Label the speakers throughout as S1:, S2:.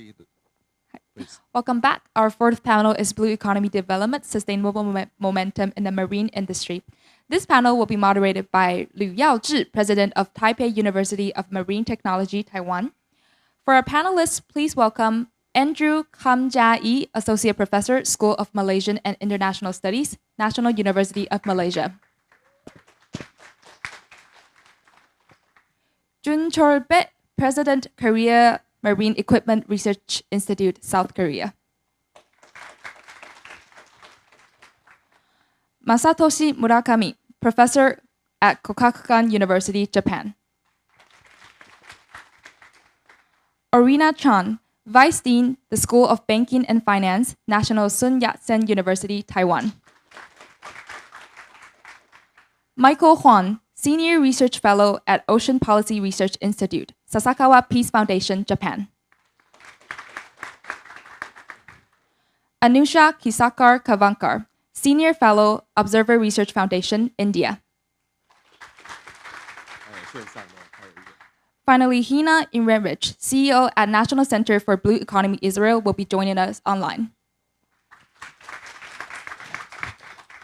S1: proceed, please.
S2: Welcome back. Our fourth panel is Blue Economy Development, Sustainable Momentum in the Marine Industry. This panel will be moderated by呂曜志, President of Taipei University of Marine Technology, Taiwan. For our panelists, please welcome Andrew Kamjai, Associate Professor, School of Malaysian and International Studies, National University of Malaysia. Jun Chol-bet, President, Korea Marine Equipment Research Institute, South Korea. Masatoshi Murakami, Professor at Kokakukan University, Japan. Orina Chan, Vice Dean, the School of Banking and Finance, National Sun Yat-sen University, Taiwan. Michael Huan, Senior Research Fellow at Ocean Policy Research Institute, Sasakawa Peace Foundation, Japan. Anusha Kisakar Kavankar, Senior Fellow, Observer Research Foundation, India. Finally, Hina Imrerich, CEO at National Center for Blue Economy Israel, will be joining us online.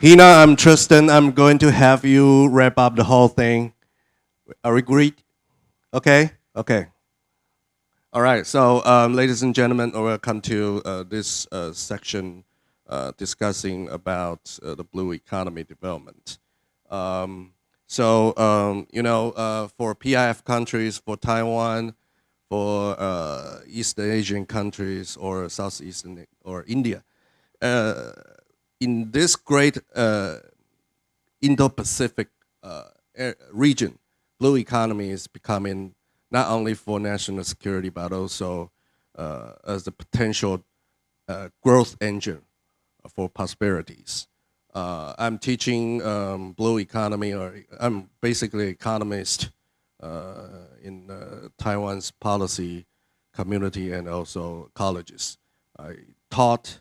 S1: Hina, I'm Tristan. I'm going to have you wrap up the whole thing. Are we agreed? Okay? Okay. All right. So, ladies and gentlemen, welcome to this section discussing about the blue economy development. For PIF countries, for Taiwan, for East Asian countries, or Southeastern, or India, in this great Indo-Pacific region, blue economy is becoming not only for national security, but also as a potential growth engine for prosperities. I'm teaching blue economy, or I'm basically an economist in Taiwan's policy community and also colleges. I taught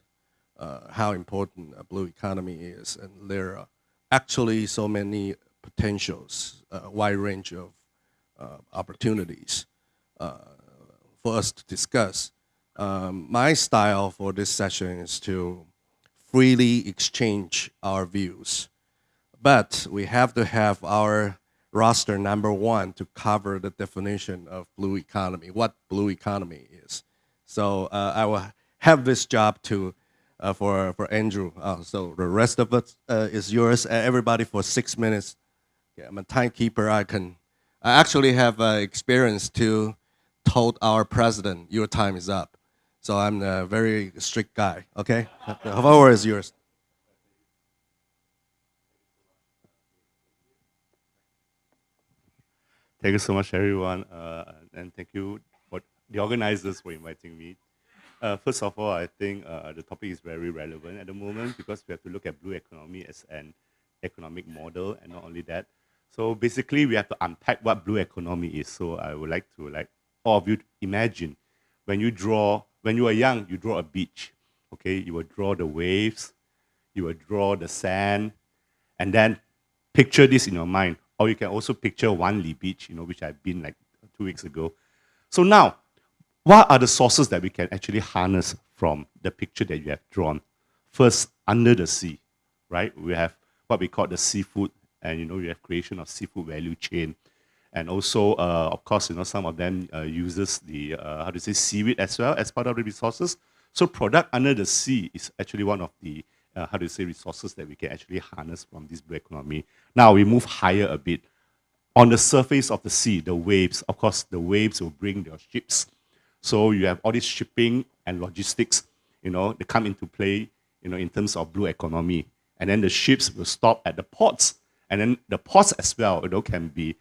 S1: how important a blue economy is, and there are actually so many potentials, a wide range of opportunities for us to discuss. My style for this session is to freely exchange our views, but we have to have our roster number one to cover the definition of blue economy, what blue economy is. So I will have this job to for Andrew. So the rest of it is yours. Everybody for 6 minutes. Yeah, I'm a timekeeper. I actually have experience to told our president, your time is up. So I'm a very strict guy, okay? The floor is yours.
S3: Thank you so much, everyone, and thank you for the organizers for inviting me. First of all, I think the topic is very relevant at the moment because we have to look at blue economy as an economic model, and not only that. So basically, we have to unpack what blue economy is. So I would like to all of you to imagine when you are young, you draw a beach. Okay, you will draw the waves, you will draw the sand, and then picture this in your mind. Or you can also picture Wanli Beach, which I've been 2 weeks ago. So now, what are the sources that we can actually harness from the picture that you have drawn? First, under the sea, right? We have what we call the seafood, and we have creation of seafood value chain. And also, of course, some of them uses the, seaweed as well as part of the resources. So product under the sea is actually one of the, resources that we can actually harness from this blue economy. Now we move higher a bit. On the surface of the sea, the waves, of course, the waves will bring your ships. So you have all this shipping and logistics, they come into play, in terms of blue economy. And then the ships will stop at the ports. And then the ports as well, can be,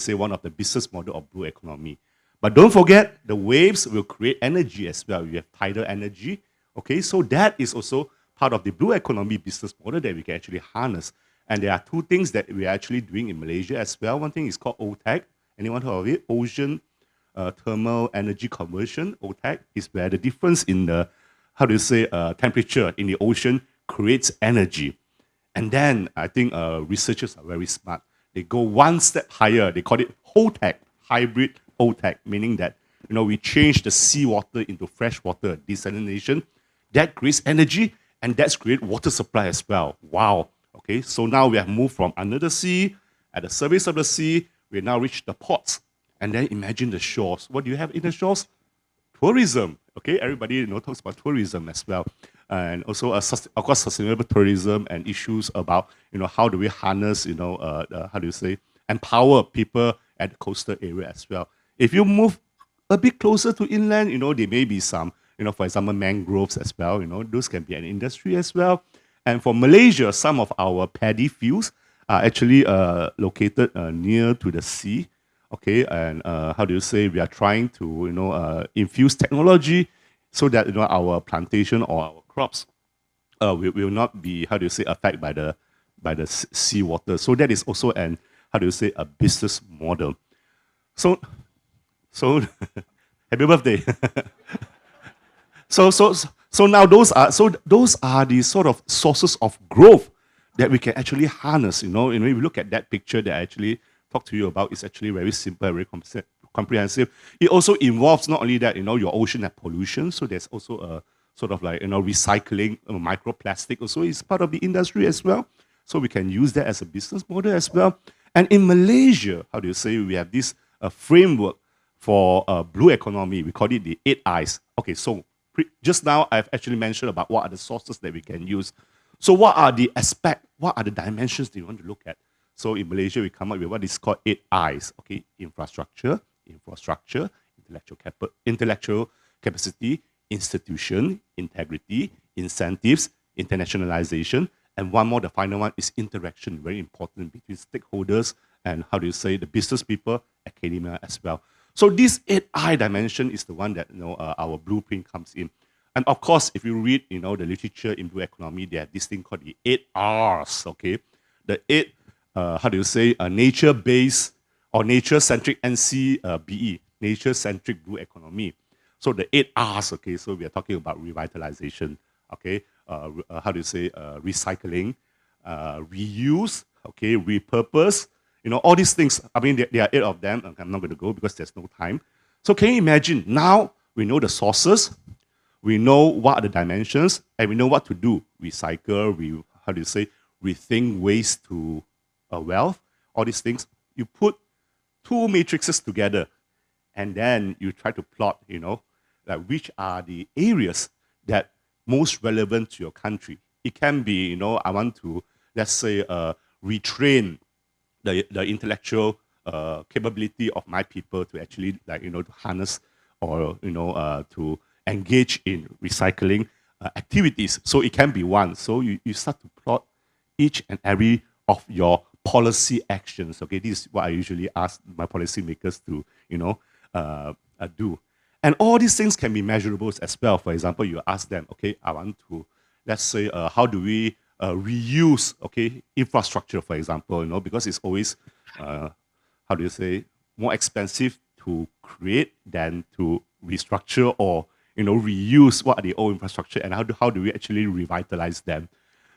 S3: one of the business model of blue economy. But don't forget, the waves will create energy as well. You have tidal energy. Okay, so that is also part of the blue economy business model that we can actually harness. And there are two things that we are actually doing in Malaysia as well. One thing is called OTEC. Anyone heard of it? Ocean Thermal Energy Conversion. OTEC is where the difference in the, temperature in the ocean creates energy. And then I think researchers are very smart. They go one step higher. They call it HOTEC, hybrid OTEC, meaning that we change the seawater into fresh water, desalination. That creates energy, and that's create water supply as well. Wow. Okay, so now we have moved from under the sea, at the surface of the sea, we now reach the ports. And then imagine the shores. What do you have in the shores? Tourism. Okay, everybody talks about tourism as well. And also, of course, sustainable tourism and issues about, how do we harness, empower people at the coastal area as well. If you move a bit closer to inland, there may be some, for example, mangroves as well. Those can be an industry as well. And for Malaysia, some of our paddy fields are actually located near to the sea. Okay, and we are trying to, infuse technology so that, our plantation or our crops will not be, affected by the seawater. So that is also an, a business model. So happy birthday. So now those are the sort of sources of growth that we can actually harness. If you look at that picture that I actually talked to you about, it's actually very simple, very comprehensive. It also involves not only that, your ocean had pollution, so there's also a sort of like, recycling microplastic also is part of the industry as well. So we can use that as a business model as well. And in Malaysia, we have this framework for blue economy. We call it the 8 Eyes. Okay, so just now I've actually mentioned about what are the sources that we can use. So what are the dimensions that you want to look at? So in Malaysia, we come up with what is called 8 Eyes. Okay, infrastructure, intellectual capacity, institution, integrity, incentives, internationalization, and one more, the final one is interaction, very important between stakeholders and the business people, academia as well. So this 8I dimension is the one that our blueprint comes in. And of course, if you read the literature in blue economy, they have this thing called the 8 R's. Okay, the 8 nature-based or nature-centric NCBE, nature-centric blue economy. So the 8 R's. Okay, so we are talking about revitalization. Okay, recycling, reuse. Okay, repurpose. All these things, I mean, there are 8 of them. I'm not going to go because there's no time. So can you imagine, now we know the sources, we know what are the dimensions, and we know what to do. Recycle, rethink waste to wealth, all these things. You put 2 matrices together, and then you try to plot, which are the areas that most relevant to your country. It can be, I want to, let's say, retrain the intellectual capability of my people to actually to harness or to engage in recycling activities. So it can be one. So you start to plot each and every of your policy actions. Okay, this is what I usually ask my policymakers to do. And all these things can be measurable as well. For example, you ask them, okay, I want to, let's say, how do we reuse, infrastructure, for example, because it's always, more expensive to create than to restructure or, reuse what are the old infrastructure and how do we actually revitalize them.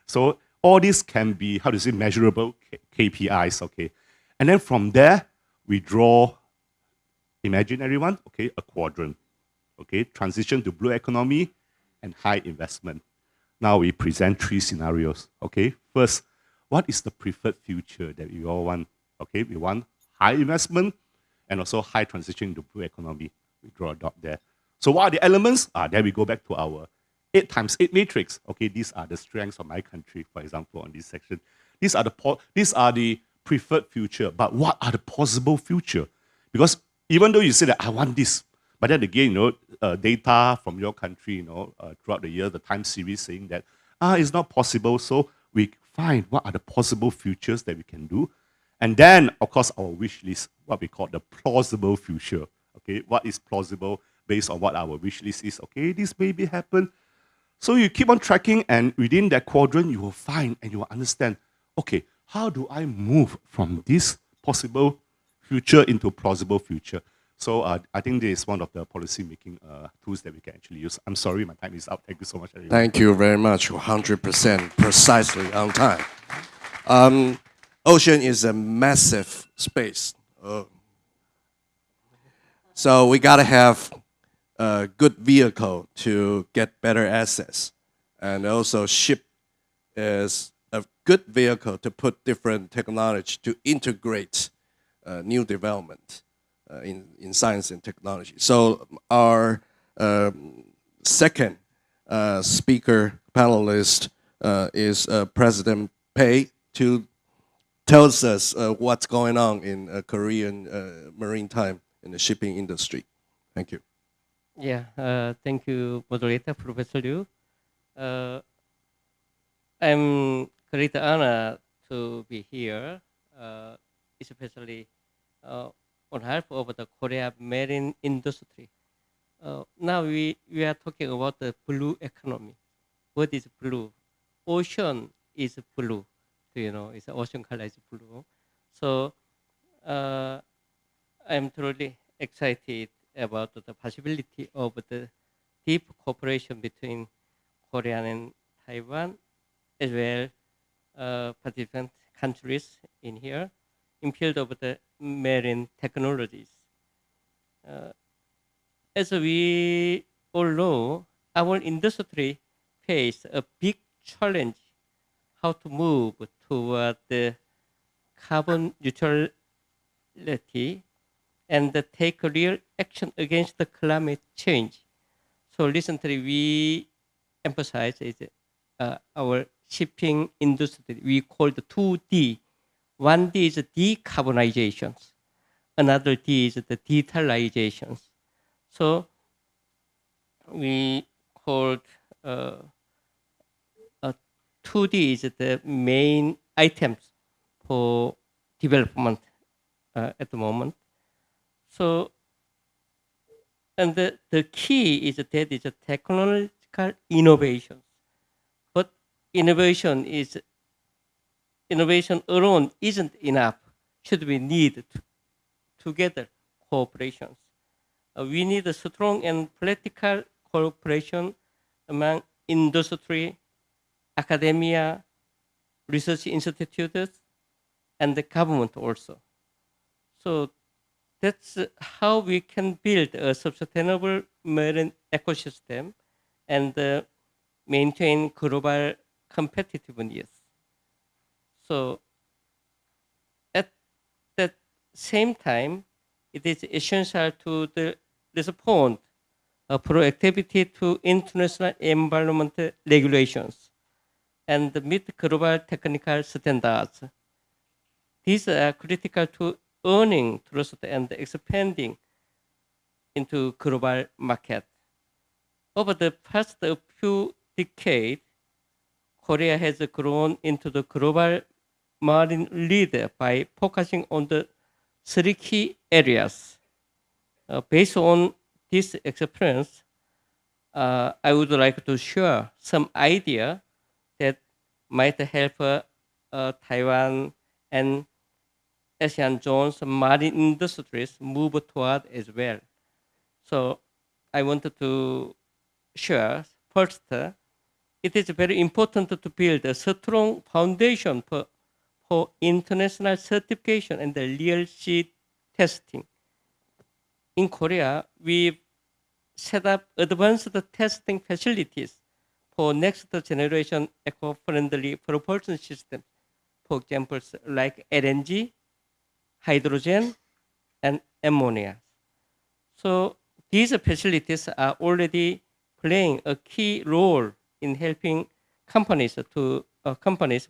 S3: So all this can be, measurable KPIs, okay. And then from there, we draw, imagine everyone, a quadrant, transition to blue economy and high investment. Now we present 3 scenarios, okay? First, what is the preferred future that we all want? Okay, we want high investment and also high transition to blue economy. We draw a dot there. So what are the elements? There we go back to our 8 times 8 matrix. Okay, these are the strengths of my country, for example, on this section. These are the preferred future, but what are the possible future? Because even though you say that I want this, but then again, data from your country, throughout the year, the time series saying that it's not possible. So we find what are the possible futures that we can do. And then, of course, our wish list, what we call the plausible future. Okay, what is plausible based on what our wish list is? Okay, this maybe happen. So you keep on tracking, and within that quadrant, you will find and you will understand, okay, how do I move from this possible future into plausible future? So I think this is one of the policy-making tools that we can actually use. I'm sorry, my time is up. Thank you so much, everyone.
S1: Thank you very much. 100% precisely on time. Ocean is a massive space. So we got to have a good vehicle to get better access. And also ship is a good vehicle to put different technology to integrate new development in science and technology. So our second speaker panelist is President Pei to tells us what's going on in Korean maritime in the shipping industry. Thank you.
S4: Yeah, thank you, moderator, Professor Liu. I'm great honor to be here, especially on behalf of the Korea marine industry. Now we are talking about the blue economy. What is blue? Ocean is blue. You know, it's ocean color is blue. So I'm truly excited about the possibility of the deep cooperation between Korea and Taiwan, as well participant countries in here, in field of the marine technologies. As we all know, our industry face a big challenge how to move toward the carbon neutrality and take real action against the climate change. So recently we emphasize our shipping industry. We call the 2D. One D is decarbonization. Another D is the digitalization. So we called 2D is the main items for development at the moment. So, and the key is that is a technological innovation. But innovation alone isn't enough. Should be needed together cooperations. We need a strong and practical cooperation among industry, academia, research institutes, and the government also. So that's how we can build a sustainable marine ecosystem and maintain global competitiveness. So at the same time, it is essential to respond proactivity to international environmental regulations and meet global technical standards. These are critical to earning trust and expanding into global market. Over the past few decades, Korea has grown into the global marine leader by focusing on the three key areas. Based on this experience, I would like to share some idea that might help Taiwan and ASEAN zones marine industries move toward as well. So I wanted to share first, it is very important to build a strong foundation for international certification and the real sea testing. In Korea, we set up advanced testing facilities for next generation eco-friendly propulsion systems. For example, like LNG, hydrogen, and ammonia. So these facilities are already playing a key role in helping companies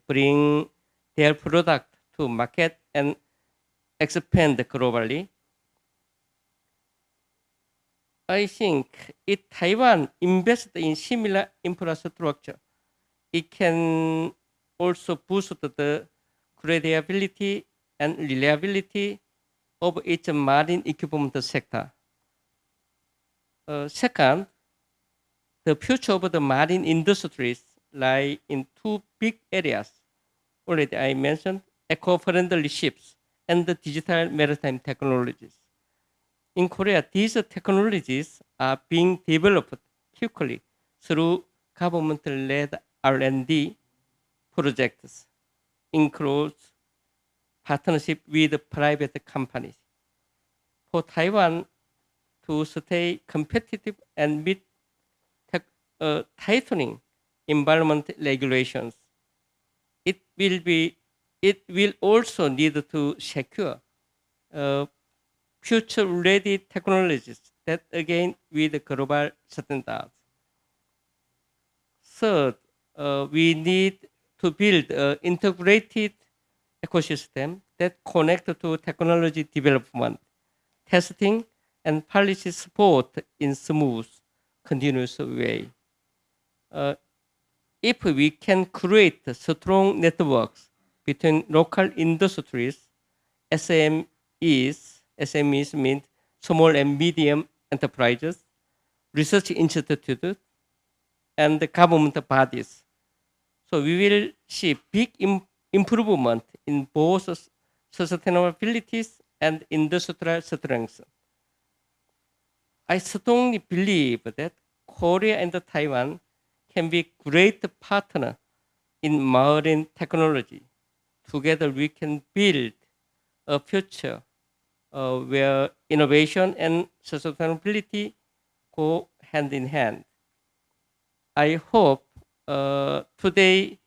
S4: bring their product to market and expand globally. I think if Taiwan invests in similar infrastructure, it can also boost the credibility and reliability of its marine equipment sector. Second, the future of the marine industries lie in two big areas. Already I mentioned eco-friendly ships and the digital maritime technologies. In Korea, these technologies are being developed quickly through government-led R&D projects, includes partnership with private companies. For Taiwan, to stay competitive and meet tightening environment regulations. It will also need to secure future-ready technologies that again with global standards. Third, we need to build an integrated ecosystem that connects to technology development, testing, and policy support in smooth, continuous way. If we can create strong networks between local industries, SMEs mean small and medium enterprises, research institutes, and the government bodies. So we will see big improvement in both sustainability and industrial strength. I strongly believe that Korea and Taiwan can be great partners in marine technology. Together we can build a future where innovation and sustainability go hand in hand. I hope today's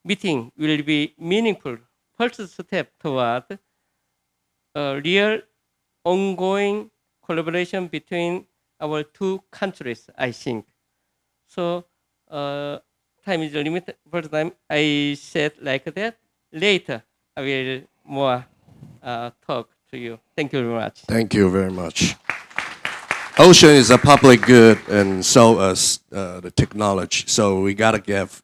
S4: meeting will be meaningful first step toward a real ongoing collaboration between our two countries, I think. So time is limited. First time I said like that. Later I will more talk to you. Thank you very much.
S1: Thank you very much. Ocean is a public good, and so is the technology. So we gotta give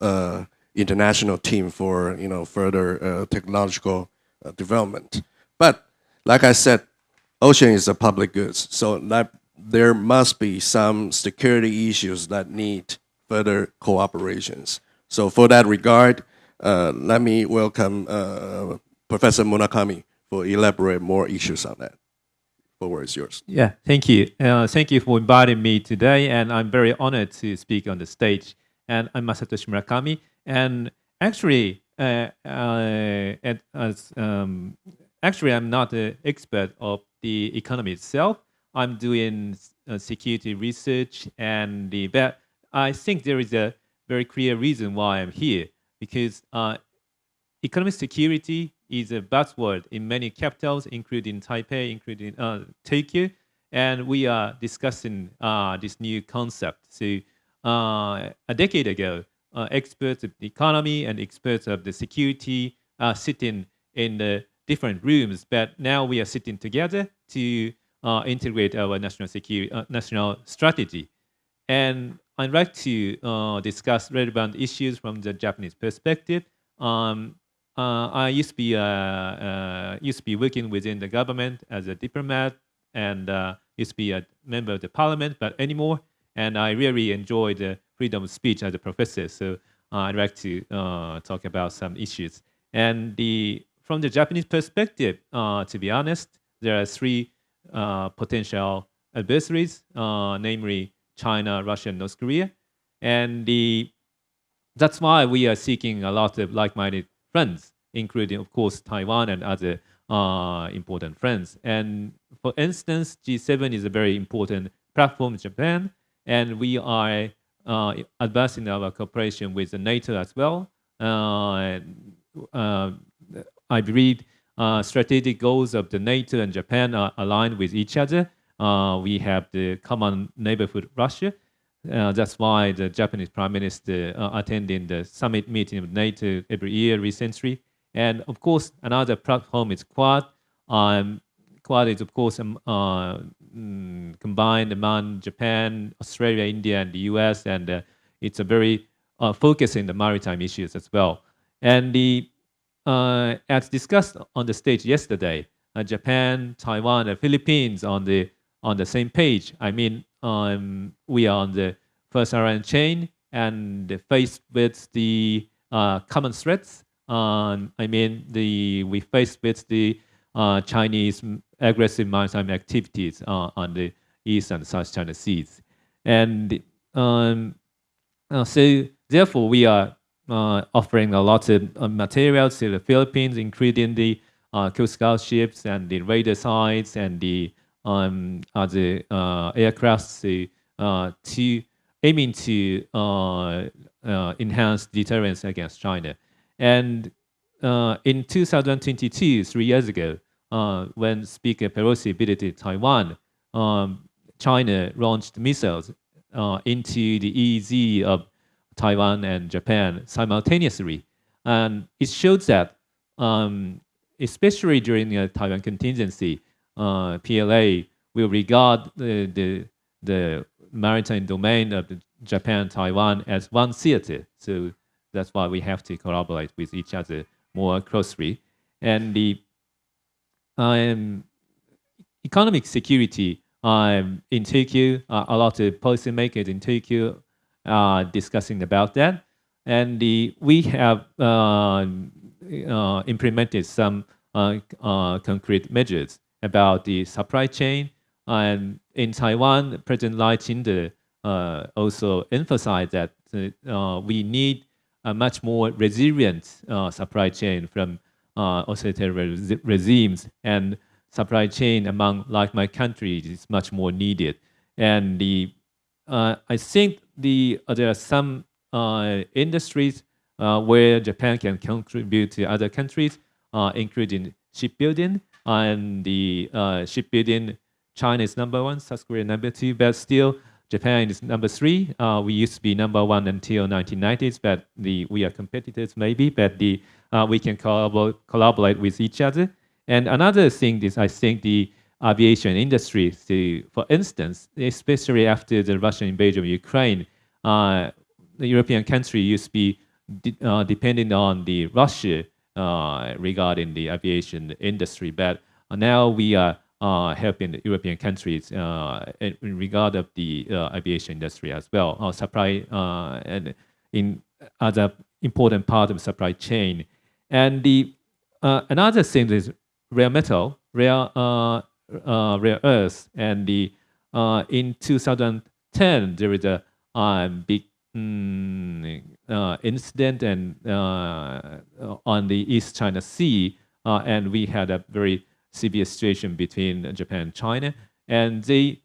S1: international team for further technological development. But like I said, ocean is a public goods. So there must be some security issues that need further cooperations. So for that regard, let me welcome Professor Murakami for elaborate more issues on that. The word is yours.
S5: Yeah, thank you. Thank you for inviting me today, and I'm very honored to speak on the stage. And I'm Masatoshi Murakami, and actually, actually, I'm not an expert of the economy itself. I'm doing security research, but I think there is a very clear reason why I'm here, because economic security is a buzzword in many capitals, including Taipei, including Tokyo, and we are discussing this new concept. So a decade ago, experts of the economy and experts of the security are sitting in the different rooms, but now we are sitting together to integrate our national strategy. And I'd like to discuss relevant issues from the Japanese perspective. I used to be working within the government as a diplomat, and used to be a member of the parliament, but anymore. And I really enjoy the freedom of speech as a professor. So I'd like to talk about some issues. And from the Japanese perspective, to be honest, there are three potential adversaries, namely China, Russia, and North Korea. And that's why we are seeking a lot of like-minded friends, including, of course, Taiwan and other important friends. And for instance, G7 is a very important platform in Japan, and we are advancing our cooperation with the NATO as well. I believe strategic goals of the NATO and Japan are aligned with each other. We have the common neighborhood, Russia. That's why the Japanese Prime Minister attending the summit meeting of NATO every year recently. And of course, another platform is Quad. Quad is, of course, combined among Japan, Australia, India, and the US, and it's a very focus in the maritime issues as well. And as discussed on the stage yesterday, Japan, Taiwan, and Philippines on the same page. I mean, we are on the first line chain and faced with the common threats. We faced with the Chinese aggressive maritime activities on the East and South China Seas. And so therefore we are offering a lot of materials to the Philippines, including the Coast Guard ships and the radar sites and the other aircraft to aiming to enhance deterrence against China. And in 2022, 3 years ago, when Speaker Pelosi visited Taiwan, China launched missiles into the EEZ of Taiwan and Japan simultaneously. And it shows that, especially during the Taiwan contingency, PLA will regard the maritime domain of Japan, Taiwan as one theater. So that's why we have to collaborate with each other more closely. And the economic security in Tokyo, a lot of policymakers in Tokyo are discussing about that. And we have implemented some concrete measures about the supply chain. And in Taiwan, President Lai Ching-te also emphasized that we need a much more resilient supply chain from authoritarian regimes, and supply chain among like-minded countries is much more needed. And I think there are some industries where Japan can contribute to other countries, including shipbuilding. And the shipbuilding, China is number 1, South Korea number 2, but still Japan is number 3. We used to be number 1 until 1990s, but we are competitors maybe, but we can collaborate with each other. And another thing is, I think the aviation industry, for instance, especially after the Russian invasion of Ukraine, the European country used to be dependent on the Russia regarding the aviation industry, but now we are helping the European countries in regard of the aviation industry as well, supply and in other important part of the supply chain. And another thing is rare metal, rare earth, and in 2010 there is a big incident and on the East China Sea, and we had a very severe situation between Japan and China, and they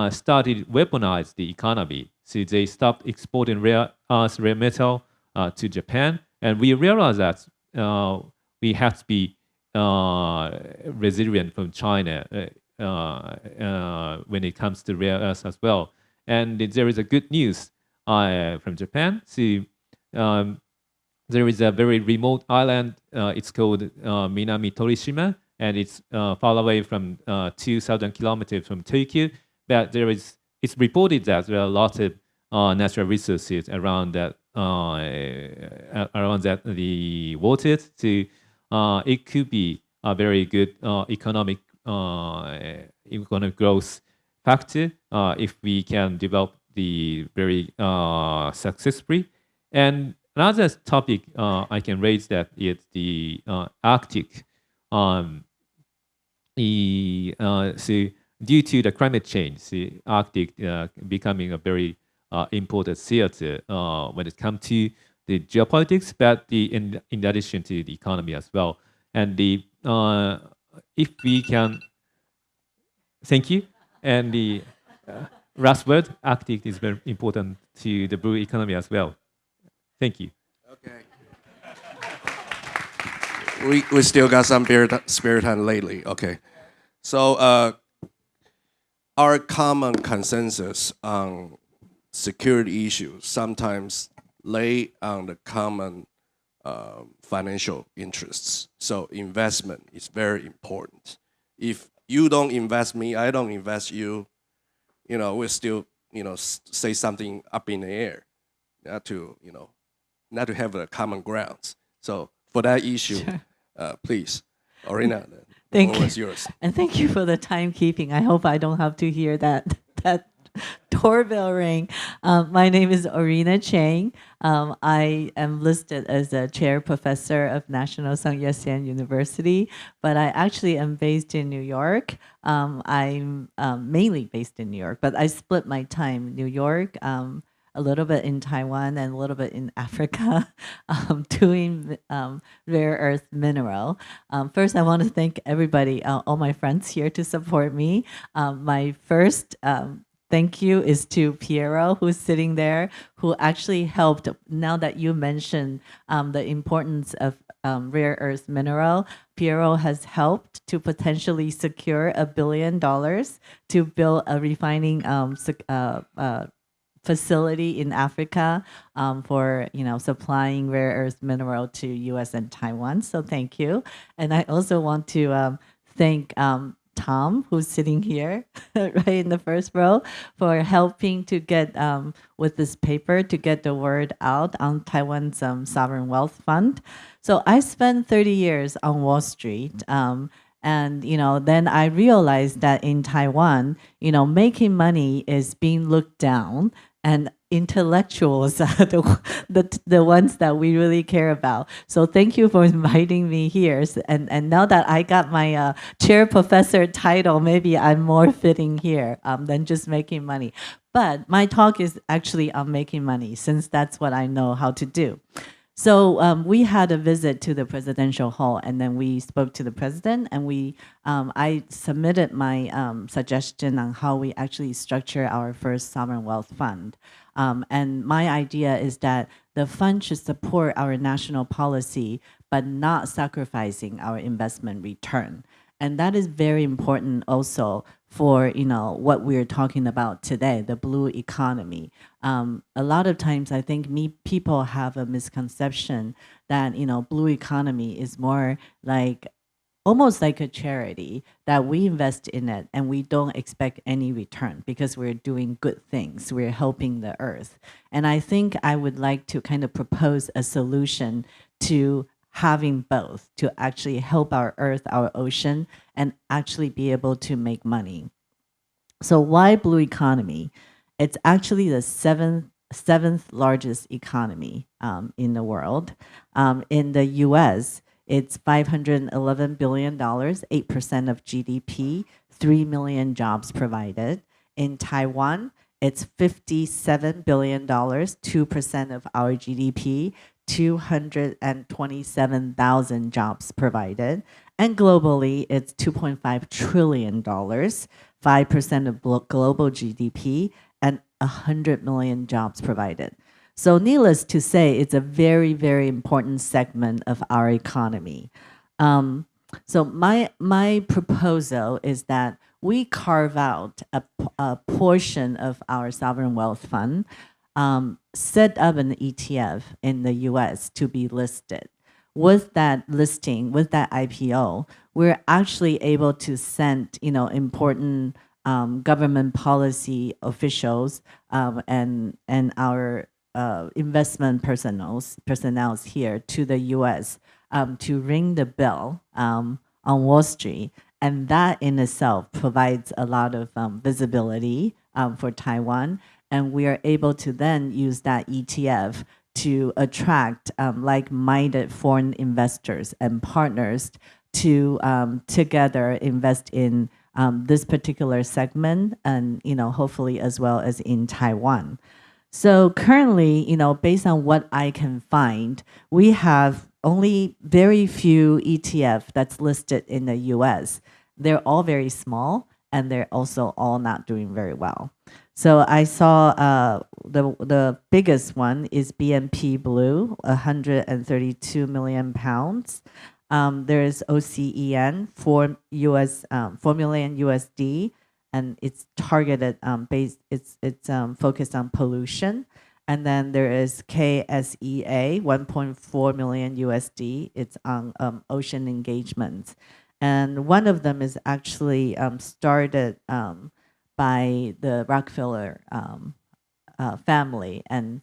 S5: started weaponize the economy. So they stopped exporting rare earth, rare metal to Japan, and we realized that we have to be resilient from China when it comes to rare earths as well. And there is a good news from Japan. So there is a very remote island. It's called Minami Torishima, and it's far away from 2,000 kilometers from Tokyo. But it's reported that there are a lot of natural resources around that the waters. So it could be a very good economic growth factor if we can develop the very successfully. And another topic I can raise that is the Arctic. So due to the climate change, the Arctic becoming a very important theater when it comes to the geopolitics, but in addition to the economy as well. And if we can, thank you. And the last word, Arctic is very important to the blue economy as well. Thank you.
S1: Okay. We still got some spare time lately. Okay. So our common consensus on security issues sometimes lay on the common financial interests. So investment is very important. If you don't invest me, I don't invest you, we'll still, say something up in the air, not to have a common grounds. So for that issue,
S6: Sure.
S1: Please, Orina, the
S6: Thank
S1: floor
S6: you.
S1: is yours.
S6: And thank you for the timekeeping. I hope I don't have to hear that doorbell ring. My name is Orina Chang. I am listed as a chair professor of National Sun Yat-sen University, but I actually am based in New York. I'm mainly based in New York, but I split my time. New York, a little bit in Taiwan and a little bit in Africa, doing rare earth mineral. First, I want to thank everybody, all my friends here to support me. My first thank you is to Piero, who's sitting there, who actually helped. Now that you mentioned the importance of rare earth mineral, Piero has helped to potentially secure $1 billion to build a refining facility in Africa for supplying rare earth mineral to U.S. and Taiwan. So thank you. And I also want to thank Tom, who's sitting here right in the first row, for helping to get with this paper to get the word out on Taiwan's sovereign wealth fund. So I spent 30 years on Wall Street. And then I realized that in Taiwan, making money is being looked down, and intellectuals are the ones that we really care about. So thank you for inviting me here. And now that I got my chair professor title, maybe I'm more fitting here than just making money. But my talk is actually on making money, since that's what I know how to do. So we had a visit to the presidential hall, and then we spoke to the president, and I submitted my suggestion on how we actually structure our first sovereign wealth fund. And my idea is that the fund should support our national policy, but not sacrificing our investment return. And that is very important also for what we're talking about today, the blue economy. A lot of times I think people have a misconception that blue economy is more like almost like a charity, that we invest in it and we don't expect any return because we're doing good things, we're helping the earth. And I think I would like to kind of propose a solution to having both, to actually help our earth, our ocean, and actually be able to make money. So why blue economy? It's actually the seventh largest economy in the world. In the US, it's $511 billion, 8% of GDP, 3 million jobs provided. In Taiwan, it's $57 billion, 2% of our GDP, 227,000 jobs provided. And globally, it's $2.5 trillion, 5% of global GDP, and 100 million jobs provided. So needless to say, it's a very, very important segment of our economy. So my proposal is that we carve out a portion of our sovereign wealth fund, set up an ETF in the US to be listed. With that listing, with that IPO, we're actually able to send important government policy officials and our investment personnel here to the US to ring the bell on Wall Street. And that in itself provides a lot of visibility for Taiwan. And we are able to then use that ETF to attract like-minded foreign investors and partners to together invest in this particular segment, and hopefully as well as in Taiwan. So currently, based on what I can find, we have only very few ETF that's listed in the US. They're all very small, and they're also all not doing very well. So I saw the biggest one is BNP Blue, 132 million pounds. There is OCEN, 4 million USD, and it's targeted it's focused on pollution. And then there is KSEA, 1.4 million USD. It's on ocean engagement. And one of them is actually started by the Rockefeller family and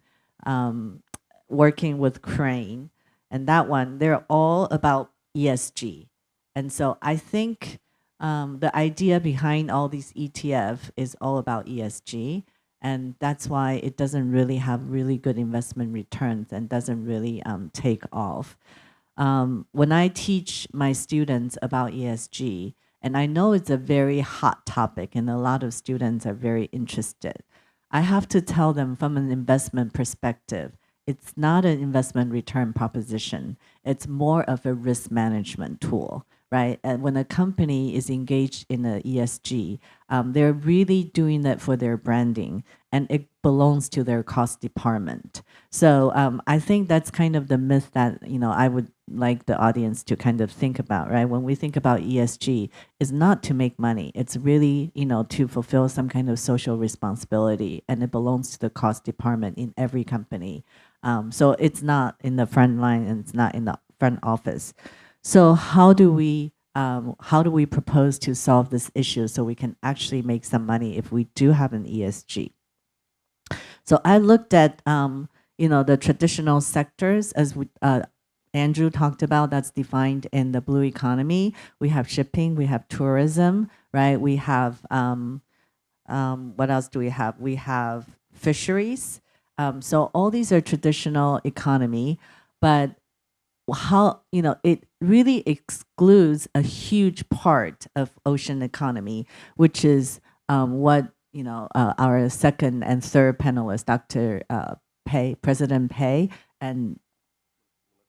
S6: working with Crane. And that one, they're all about ESG. And so I think the idea behind all these ETF is all about ESG. And that's why it doesn't really have really good investment returns and doesn't really take off. When I teach my students about ESG, and I know it's a very hot topic and a lot of students are very interested, I have to tell them from an investment perspective, it's not an investment return proposition. It's more of a risk management tool, right? And when a company is engaged in the ESG, they're really doing that for their branding, and it belongs to their cost department. So I think that's kind of the myth that I would like the audience to kind of think about, right? When we think about ESG, it's not to make money. It's really to fulfill some kind of social responsibility, and it belongs to the cost department in every company. So it's not in the front line, and it's not in the front office. So how do we propose to solve this issue so we can actually make some money if we do have an ESG? So I looked at the traditional sectors, as Andrew talked about, that's defined in the blue economy. We have shipping, we have tourism, right? We have what else do we have? We have fisheries. So all these are traditional economy, but how it really excludes a huge part of ocean economy, which is what our second and third panelists, Dr. President Pei and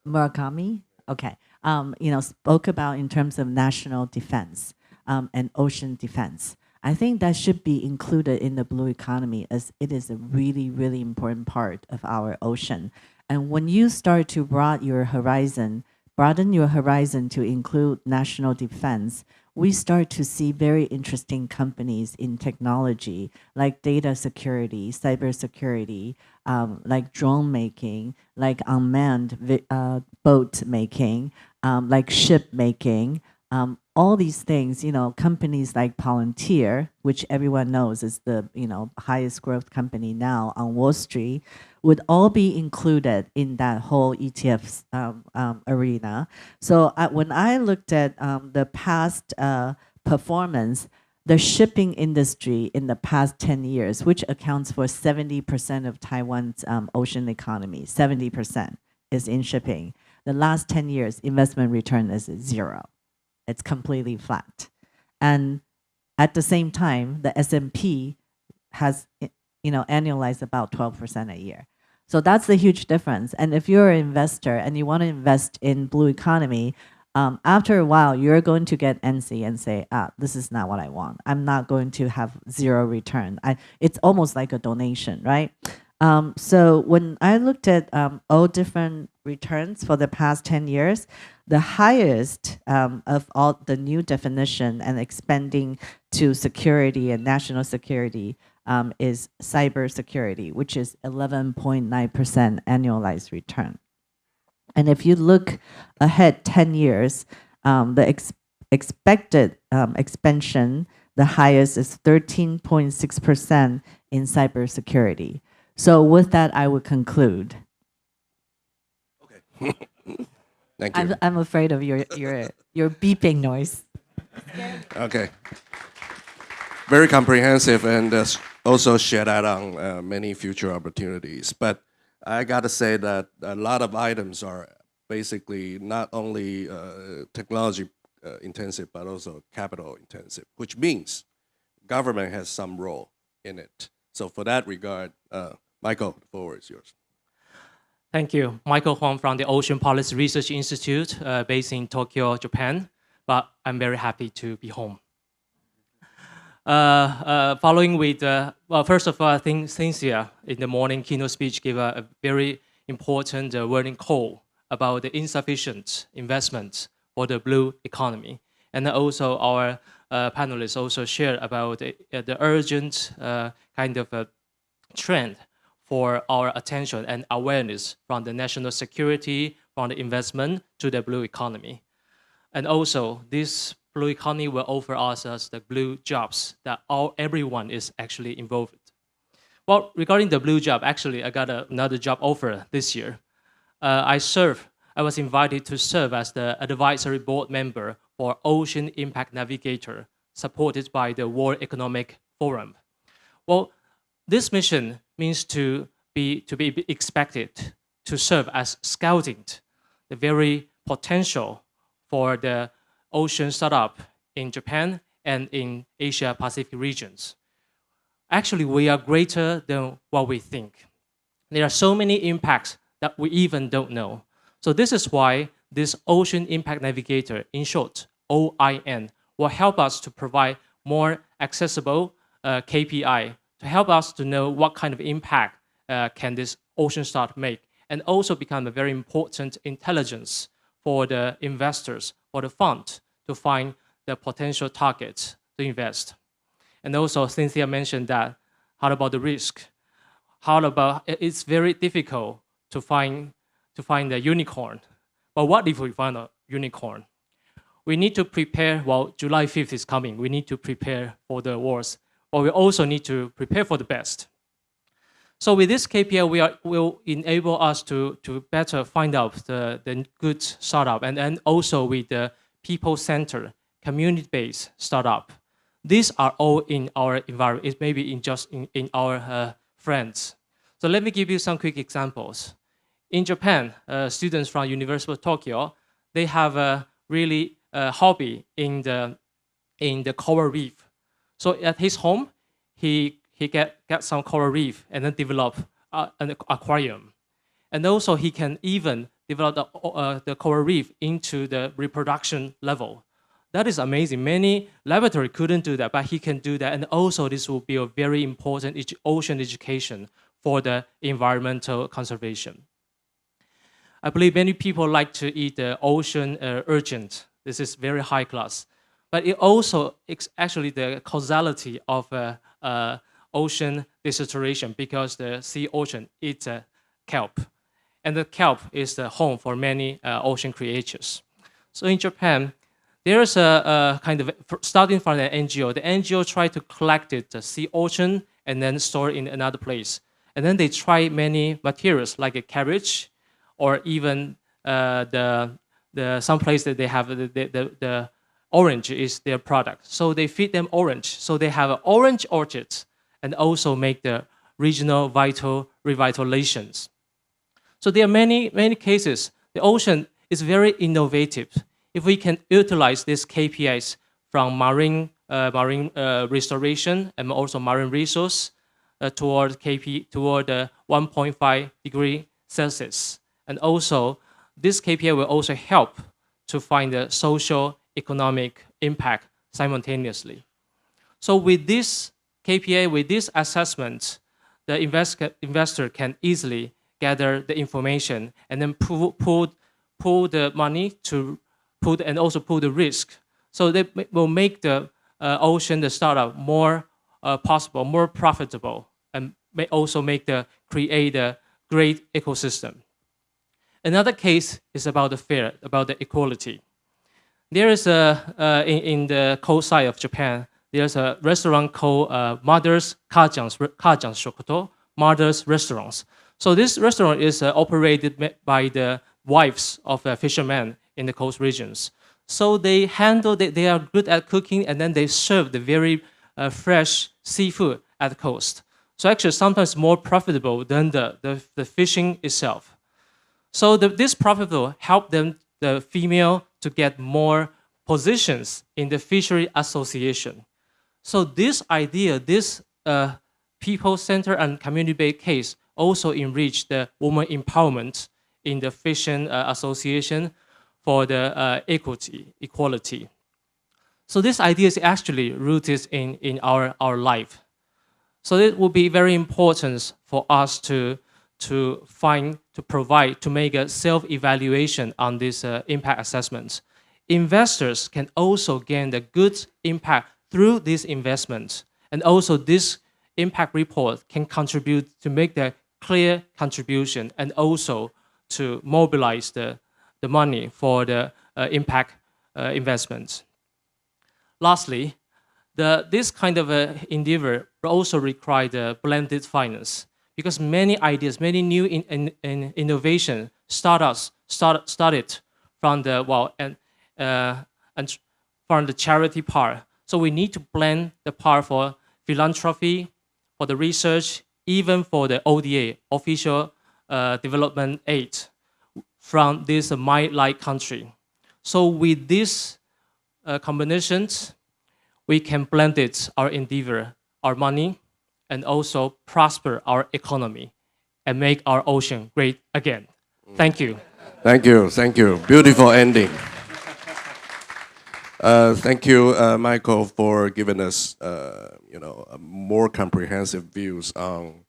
S6: Murakami, okay, spoke about in terms of national defense and ocean defense. I think that should be included in the blue economy, as it is a really, really important part of our ocean. And when you start to broaden your horizon to include national defense, we start to see very interesting companies in technology, like data security, cybersecurity, like drone making, like unmanned boat making, like ship making. All these things, companies like Palantir, which everyone knows is the highest growth company now on Wall Street, would all be included in that whole ETF arena. So when I looked at the past performance, the shipping industry in the past 10 years, which accounts for 70% of Taiwan's ocean economy, 70% is in shipping. The last 10 years, investment return is 0. It's completely flat. And at the same time, the S&P has annualized about 12% a year. So that's the huge difference. And if you're an investor and you want to invest in blue economy, after a while, you're going to get antsy and say, this is not what I want. I'm not going to have 0 return. It's almost like a donation, right? So when I looked at all different returns for the past 10 years, the highest of all the new definition and expanding to security and national security is cybersecurity, which is 11.9% annualized return. And if you look ahead 10 years, the expected expansion, the highest is 13.6% in cybersecurity. So with that, I would conclude.
S1: Okay. Thank you.
S6: I'm afraid of your beeping noise.
S1: Okay. Very comprehensive, and also shed out on many future opportunities. But I got to say that a lot of items are basically not only technology intensive, but also capital intensive, which means government has some role in it. So for that regard, Michael, the floor is yours.
S7: Thank you. Michael Huang from the Ocean Policy Research Institute, based in Tokyo, Japan. But I'm very happy to be home. Following with, well, first of all, I think Cynthia in the morning keynote speech gave a very important warning call about the insufficient investment for the blue economy. And also our panelists also shared about the urgent kind of trend for our attention and awareness from the national security, from the investment to the blue economy. And also, this blue economy will offer us as the blue jobs that everyone is actually involved. Well, regarding the blue job, actually, I got another job offer this year. I was invited to serve as the advisory board member for Ocean Impact Navigator, supported by the World Economic Forum. Well, this mission means to be expected to serve as scouting the very potential for the ocean startup in Japan and in Asia Pacific regions. actually we are greater than what we think. There are so many impacts that we even don't know. So this is why this Ocean Impact Navigator, in short, OIN, will help us to provide more accessible KPI to help us to know what kind of impact can this ocean start make, and also become a very important intelligence for the investors, for the fund, to find the potential targets to invest. And also, Cynthia mentioned that, how about the risk? How about, it's very difficult to find a unicorn. But what if we find a unicorn? We need to prepare, well, July 5th is coming. We need to prepare for the worst, but we also need to prepare for the best. So with this KPI, will enable us to better find out the good startup, and then also with the people-centered, community-based startup. These are all in our environment. It may be in our friends. So let me give you some quick examples. In Japan, students from University of Tokyo, they have a really hobby in the coral reef. So at his home, he get some coral reef and then develop an aquarium. And also he can even develop the coral reef into the reproduction level. That is amazing. Many laboratories couldn't do that, but he can do that. And also this will be a very important ocean education for the environmental conservation. I believe many people like to eat the ocean urchin. This is very high class. But it also is actually the causality of ocean desaturation, because the sea ocean eats kelp. And the kelp is the home for many ocean creatures. So in Japan, there's a kind of, starting from the NGO, the NGO try to collect the sea ocean and then store it in another place. And then they try many materials like a cabbage, or even some place that they have the orange is their product. So they feed them orange. So they have orange orchards and also make the regional vital revitalizations. So there are many cases. The ocean is very innovative. If we can utilize these KPIs from marine restoration and also marine resource toward 1.5 degree Celsius. And also, this KPI will also help to find the social economic impact simultaneously. So with this KPI, with this assessment, the investor can easily gather the information and then pull the money to and also pull the risk. So they will make the ocean, the startup, more possible, more profitable, and may also create a great ecosystem. Another case is about the equality. There is in the coast side of Japan, there's a restaurant called Mother's Kajang Shokoto, Mother's Restaurants. So this restaurant is operated by the wives of fishermen in the coast regions. So they are good at cooking, and then they serve the very fresh seafood at the coast. So actually sometimes more profitable than the fishing itself. So this profitable help them, the female, to get more positions in the fishery association. So this idea, this people-centered and community-based case also enrich the woman empowerment in the fishing association for the equality. So this idea is actually rooted in our life. So it will be very important for us to make a self-evaluation on this impact assessment. Investors can also gain the good impact through this investment, and also this impact report can contribute to make the clear contribution and also to mobilize the money for the impact investments. Lastly, this kind of endeavor also require the blended finance, because many ideas, many new innovation started from the and from the charity part. So we need to blend the part for philanthropy, for the research, even for the ODA, official development aid, from this might-like country. So with these combinations, we can blend our endeavor, our money, and also prosper our economy and make our ocean great again. Thank you.
S1: Thank you, thank you. Beautiful ending. Thank you, Michael, for giving us, more comprehensive views on,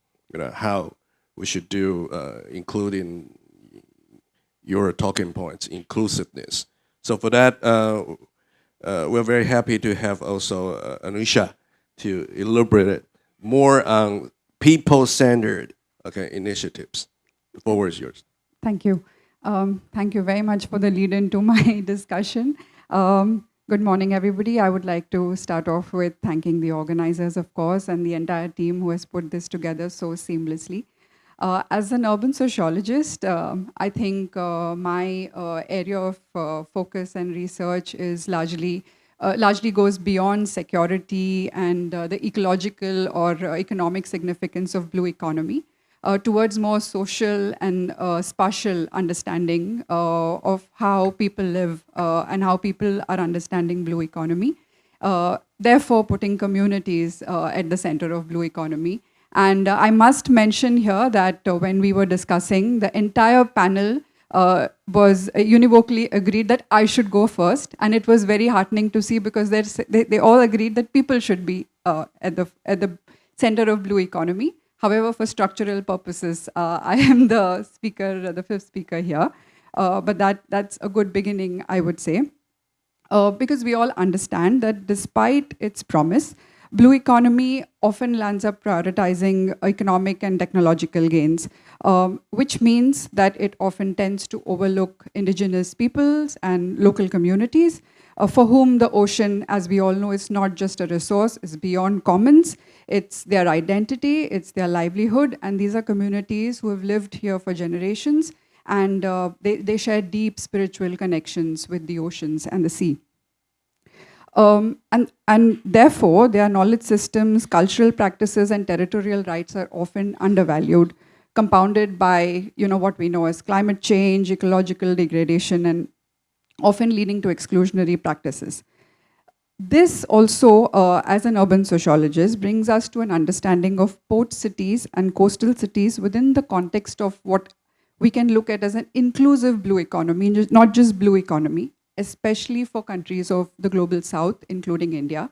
S1: how we should do, including your talking points, inclusiveness. So for that, we're very happy to have also Anusha to elaborate it more on people-centered initiatives. The floor is yours.
S8: Thank you. Thank you very much for the lead-in to my discussion. Good morning, everybody. I would like to start off with thanking the organizers, of course, and the entire team who has put this together so seamlessly. As an urban sociologist, I think my area of focus and research is largely goes beyond security and the ecological or economic significance of blue economy towards more social and spatial understanding of how people live and how people are understanding blue economy, therefore putting communities at the center of blue economy. And I must mention here that when we were discussing, the entire panel was univocally agreed that I should go first. And it was very heartening to see because they all agreed that people should be at the center of blue economy. However, for structural purposes, I am the speaker, the fifth speaker here. But that's a good beginning, I would say. Because we all understand that despite its promise, blue economy often lands up prioritizing economic and technological gains, which means that it often tends to overlook indigenous peoples and local communities, for whom the ocean, as we all know, is not just a resource, it's beyond commons, it's their identity, it's their livelihood, and these are communities who have lived here for generations, and they share deep spiritual connections with the oceans and the sea. And therefore, their knowledge systems, cultural practices, and territorial rights are often undervalued, compounded by what we know as climate change, ecological degradation, and often leading to exclusionary practices. This also, as an urban sociologist, brings us to an understanding of port cities and coastal cities within the context of what we can look at as an inclusive blue economy, not just blue economy, especially for countries of the global south, including India.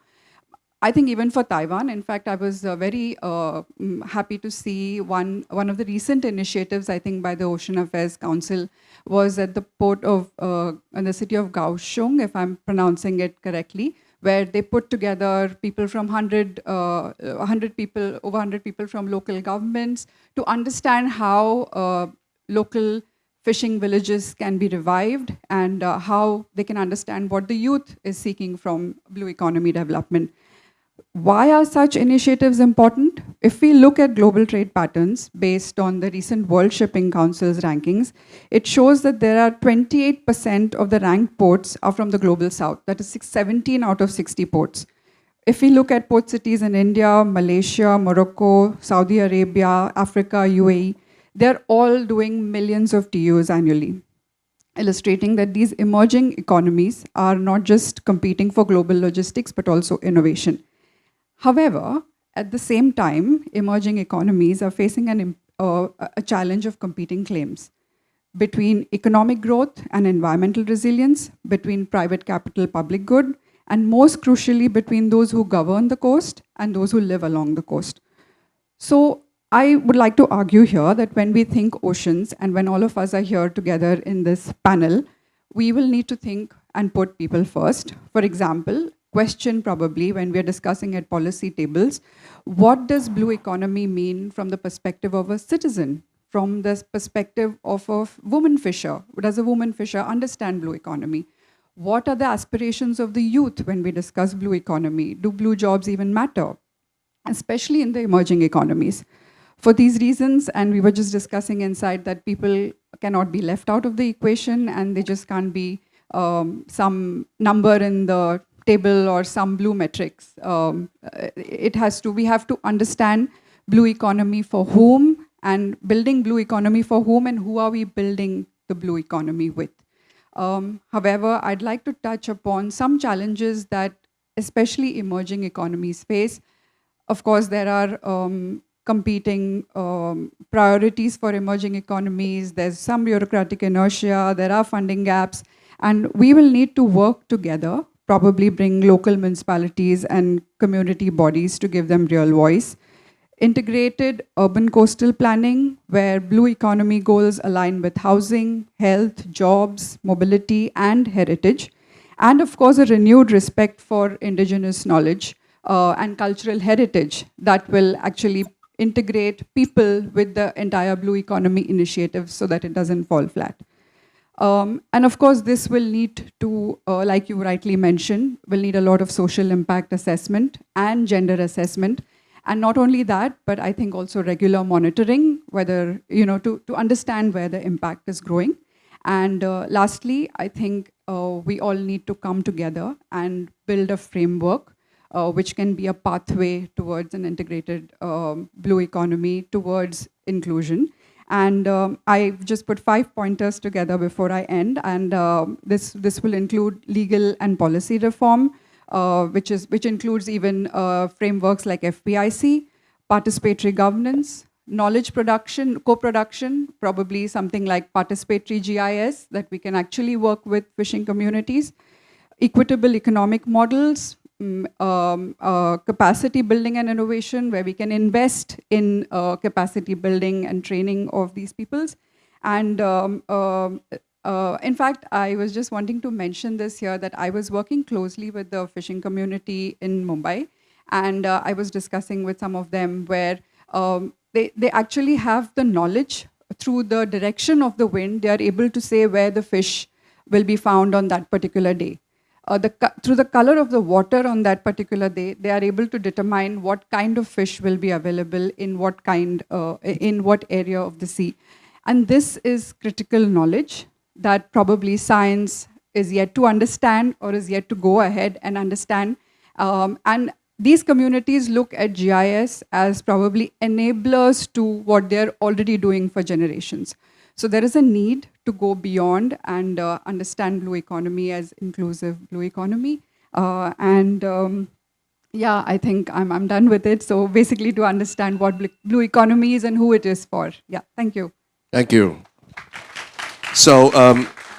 S8: I think even for Taiwan, in fact, I was very happy to see one of the recent initiatives, I think, by the Ocean Affairs Council was at the port of, in the city of Kaohsiung, if I'm pronouncing it correctly, where they put together people from over 100 people from local governments to understand how local fishing villages can be revived and how they can understand what the youth is seeking from blue economy development. Why are such initiatives important? If we look at global trade patterns based on the recent World Shipping Council's rankings, it shows that there are 28% of the ranked ports are from the global south. That is 17 out of 60 ports. If we look at port cities in India, Malaysia, Morocco, Saudi Arabia, Africa, UAE, they're all doing millions of TUs annually, illustrating that these emerging economies are not just competing for global logistics, but also innovation. However, at the same time, emerging economies are facing a challenge of competing claims between economic growth and environmental resilience, between private capital, public good, and most crucially, between those who govern the coast and those who live along the coast. So I would like to argue here that when we think oceans and when all of us are here together in this panel, we will need to think and put people first. For example, question probably when we're discussing at policy tables, what does blue economy mean from the perspective of a citizen, from the perspective of a woman fisher? Does a woman fisher understand blue economy? What are the aspirations of the youth when we discuss blue economy? Do blue jobs even matter, especially in the emerging economies? For these reasons, and we were just discussing inside that people cannot be left out of the equation and they just can't be some number in the table or some blue metrics. We have to understand blue economy for whom and building blue economy for whom and who are we building the blue economy with. However, I'd like to touch upon some challenges that especially emerging economies face of course, there are competing priorities for emerging economies. There's some bureaucratic inertia, there are funding gaps, and we will need to work together, probably bring local municipalities and community bodies to give them real voice. Integrated urban coastal planning, where blue economy goals align with housing, health, jobs, mobility, and heritage. And of course, a renewed respect for indigenous knowledge and cultural heritage that will actually integrate people with the entire blue economy initiative so that it doesn't fall flat. And of course, this will need to, like you rightly mentioned, will need a lot of social impact assessment and gender assessment. And not only that, but I think also regular monitoring, whether, to understand where the impact is growing. And lastly, I think we all need to come together and build a framework which can be a pathway towards an integrated blue economy, towards inclusion. And I just put 5 pointers together before I end. And this will include legal and policy reform, which includes even frameworks like FPIC, participatory governance, knowledge production, co-production, probably something like participatory GIS that we can actually work with fishing communities, equitable economic models, capacity building and innovation, where we can invest in capacity building and training of these peoples. And in fact, I was just wanting to mention this here, that I was working closely with the fishing community in Mumbai, and I was discussing with some of them where they actually have the knowledge through the direction of the wind. They are able to say where the fish will be found on that particular day. Through the color of the water on that particular day, they are able to determine what kind of fish will be available in what area of the sea. And this is critical knowledge that probably science is yet to understand or is yet to go ahead and understand. And these communities look at GIS as probably enablers to what they're already doing for generations. So there is a need to go beyond and understand blue economy as inclusive blue economy. Yeah, I think I'm done with it. So basically to understand what blue economy is and who it is for. Yeah, thank you.
S1: Thank you. So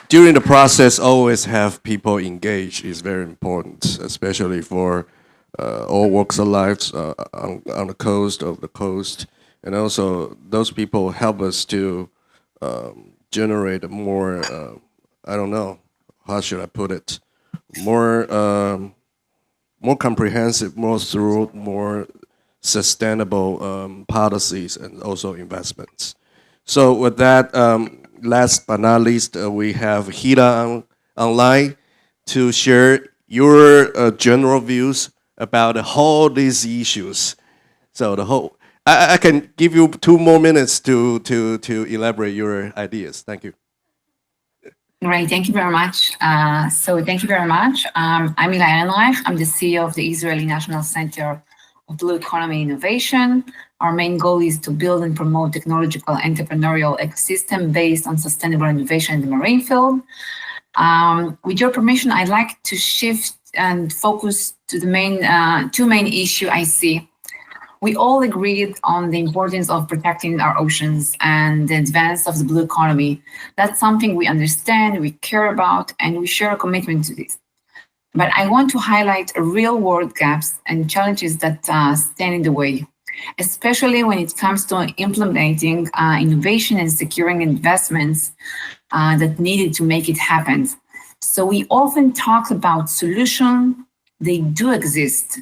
S1: during the process, always have people engaged is very important, especially for all walks of life on the coast. And also those people help us to generate a more, I don't know, how should I put it, more comprehensive, more thorough, more sustainable policies and also investments. So with that, last but not least, we have Hida online to share your general views about all these issues. So the whole, I can give you 2 more minutes to elaborate your ideas. Thank you.
S9: Great, thank you very much. Thank you very much. I'm Ilan Enreich. I'm the CEO of the Israeli National Center of Blue Economy Innovation. Our main goal is to build and promote technological entrepreneurial ecosystem based on sustainable innovation in the marine field. With your permission, I'd like to shift and focus to the main 2 main issues I see. We all agreed on the importance of protecting our oceans and the advance of the blue economy. That's something we understand, we care about, and we share a commitment to this. But I want to highlight real-world gaps and challenges that stand in the way, especially when it comes to implementing innovation and securing investments that needed to make it happen. So we often talk about solutions, they do exist,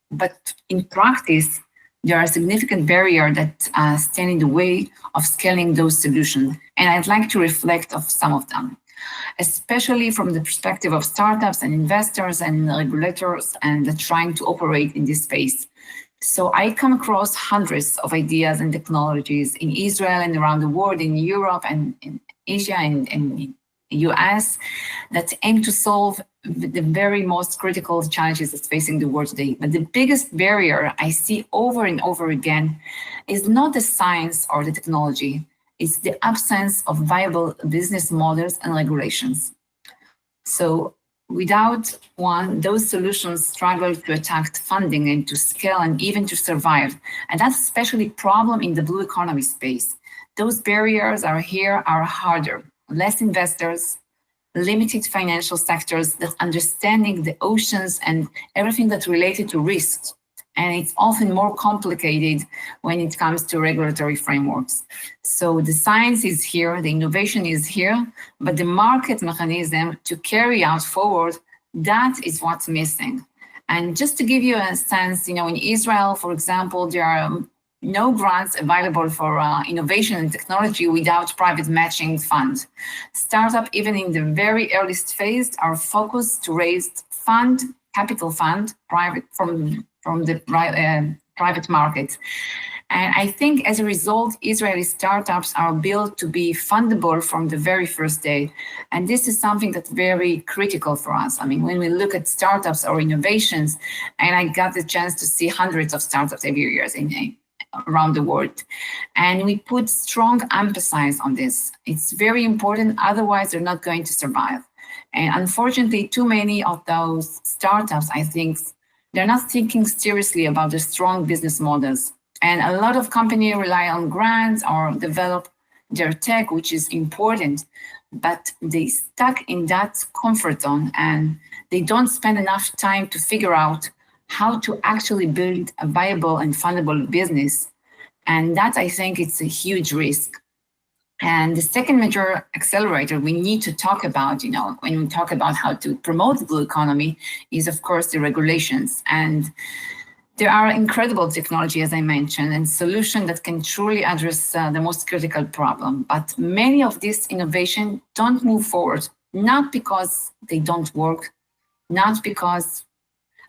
S9: but in practice, there are significant barriers that stand in the way of scaling those solutions. And I'd like to reflect on some of them, especially from the perspective of startups and investors and regulators and trying to operate in this space. So I come across hundreds of ideas and technologies in Israel and around the world, in Europe and in Asia and in the US, that aim to solve the very most critical challenges that's facing the world today. But the biggest barrier I see over and over again is not the science or the technology, it's the absence of viable business models and regulations. So without one, those solutions struggle to attract funding and to scale and even to survive. And that's especially a problem in the blue economy space. Those barriers are harder. Less investors, limited financial sectors that understanding the oceans and everything that's related to risks. And it's often more complicated when it comes to regulatory frameworks. So the science is here, the innovation is here, but the market mechanism to carry out forward, that is what's missing. And just to give you a sense, in Israel, for example, there are no grants available for innovation and technology without private matching funds. Startups, even in the very earliest phase, are focused to raise capital fund, from the private market. And I think as a result, Israeli startups are built to be fundable from the very first day. And this is something that's very critical for us. I mean, when we look at startups or innovations, and I got the chance to see hundreds of startups every year around the world. And we put strong emphasis on this. It's very important, otherwise they're not going to survive. And unfortunately, too many of those startups, I think, they're not thinking seriously about the strong business models. And a lot of companies rely on grants or develop their tech, which is important, but they stuck in that comfort zone and they don't spend enough time to figure out how to actually build a viable and fundable business. And that, I think, it's a huge risk. And the second major accelerator we need to talk about, when we talk about how to promote the blue economy, is, of course, the regulations. And there are incredible technology, as I mentioned, and solutions that can truly address the most critical problem. But many of these innovations don't move forward, not because they don't work, not because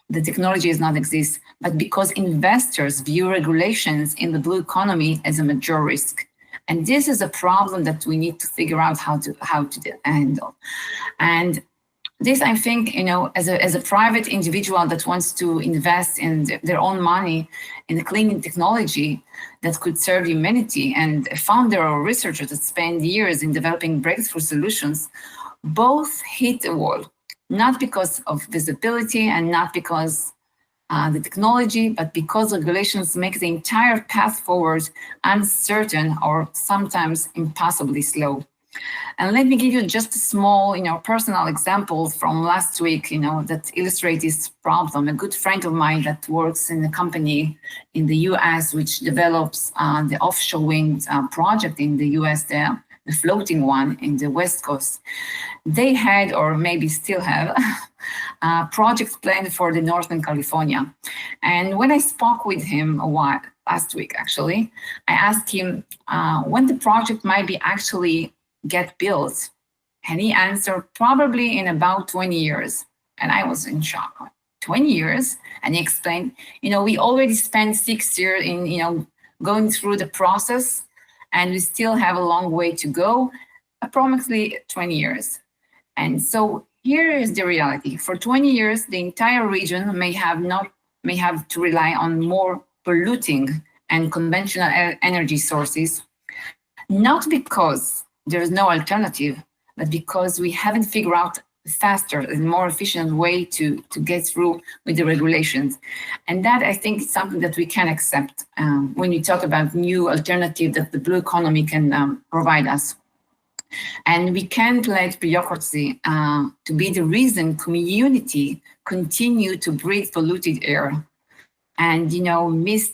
S9: the technology does not exist, but because investors view regulations in the blue economy as a major risk. And this is a problem that we need to figure out how to handle. And this, I think, as a private individual that wants to invest in their own money in a clean technology that could serve humanity, and a founder or researcher that spend years in developing breakthrough solutions, both hit a wall, not because of visibility and not because the technology, but because regulations make the entire path forward uncertain or sometimes impossibly slow. And let me give you just a small, personal example from last week, that illustrates this problem. A good friend of mine that works in a company in the US, which develops the offshore wind project in the US there, the floating one in the West Coast. They had, or maybe still have, a project planned for the Northern California. And when I spoke with him last week, actually, I asked him when the project might be actually get built. And he answered, probably in about 20 years. And I was in shock. 20 years? And he explained, we already spent 6 years in, going through the process, and we still have a long way to go, approximately 20 years. And so here is the reality. For 20 years, the entire region may have to rely on more polluting and conventional energy sources, not because there is no alternative, but because we haven't figured out a faster and more efficient way to get through with the regulations. And that, I think, is something that we can accept when we talk about new alternative that the blue economy can provide us. And we can't let bureaucracy to be the reason community continue to breathe polluted air and miss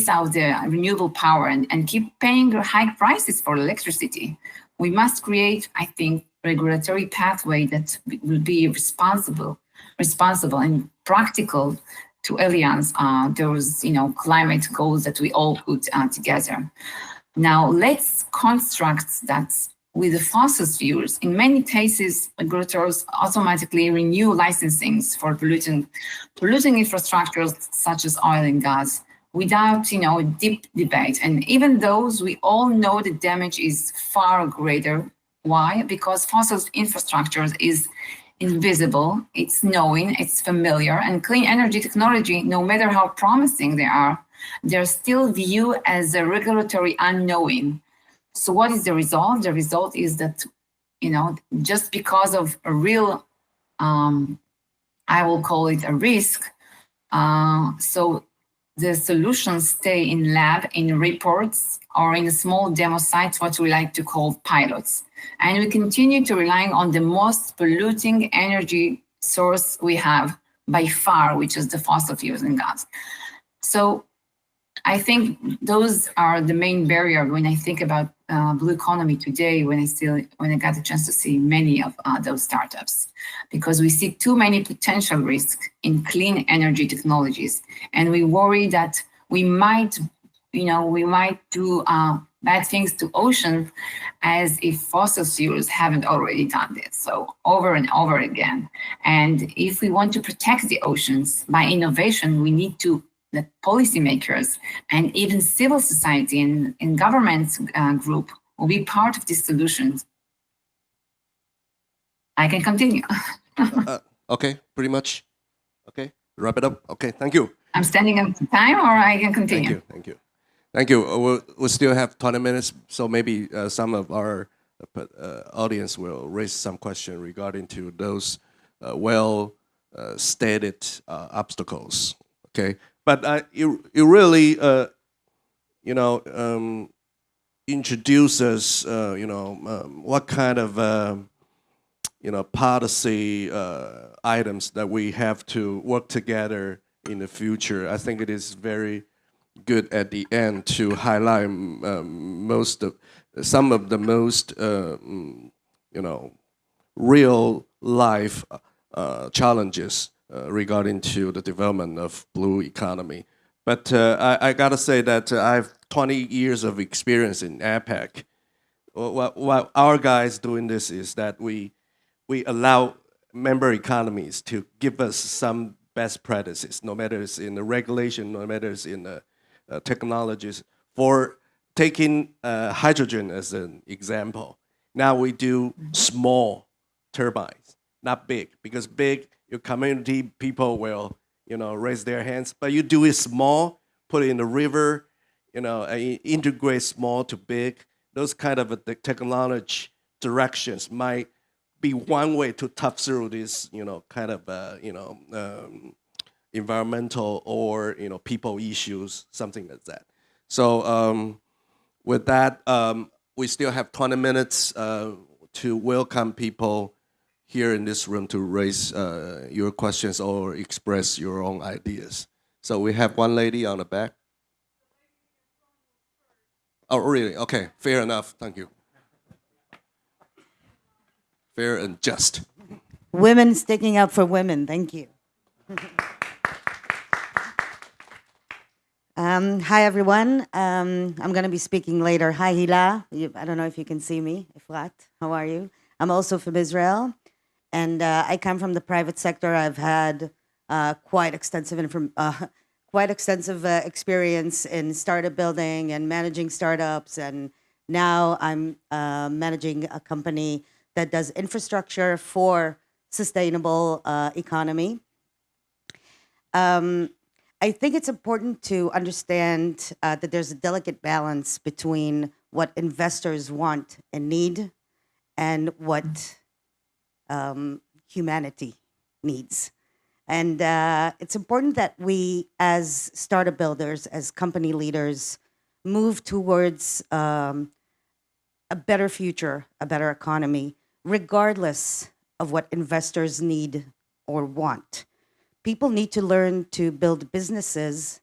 S9: out the renewable power and keep paying high prices for electricity. We must create, I think, regulatory pathway that will be responsible and practical to alliance those climate goals that we all put together. Now let's construct that with the fossil fuels. In many cases, regulators automatically renew licensings for polluting infrastructures such as oil and gas without a deep debate. And even those, we all know the damage is far greater. Why? Because fossil infrastructure is invisible, it's known, it's familiar, and clean energy technology, no matter how promising they are, they're still viewed as a regulatory unknowing. So what is the result? The result is that, just because of a real I will call it a risk. So the solutions stay in lab, in reports, or in small demo sites, what we like to call pilots. And we continue to rely on the most polluting energy source we have by far, which is the fossil fuels and gas. So I think those are the main barrier when I think about blue economy today, when I got a chance to see many of those startups, because we see too many potential risks in clean energy technologies. And we worry that we might do bad things to ocean as if fossil fuels haven't already done this. So over and over again. And if we want to protect the oceans by innovation, we need to the policymakers and even civil society and government group will be part of these solutions. I can continue.
S1: Okay, pretty much. Okay, wrap it up. Okay, thank you.
S9: I'm standing up to time, or I can continue.
S1: Thank you. We'll still have 20 minutes, so maybe some of our audience will raise some question regarding to those stated obstacles. Okay. But you really, introduces, what kind of, policy items that we have to work together in the future. I think it is very good at the end to highlight some of the most, real life challenges regarding to the development of blue economy. But I gotta say that I have 20 years of experience in APEC. What our guys doing this is that we allow member economies to give us some best practices, no matter it's in the regulation, no matter it's in the technologies. For taking hydrogen as an example, now we do small turbines, not big, because big, your community people will, raise their hands. But you do it small, put it in the river, integrate small to big. Those kind of the technology directions might be one way to tough through this, kind of, environmental or people issues, something like that. So with that, we still have 20 minutes to welcome people here in this room to raise your questions or express your own ideas. So we have one lady on the back. Oh, really? Okay, fair enough. Thank you. Fair and just.
S10: Women sticking up for women. Thank you. Hi, everyone. I'm going to be speaking later. Hi, Hila. I don't know if you can see me. Efrat, how are you? I'm also from Israel. And I come from the private sector. I've had quite extensive experience in startup building and managing startups. And now I'm managing a company that does infrastructure for sustainable economy. I think it's important to understand that there's a delicate balance between what investors want and need and what humanity needs. And it's important that we, as startup builders, as company leaders, move towards a better future, a better economy, regardless of what investors need or want. People need to learn to build businesses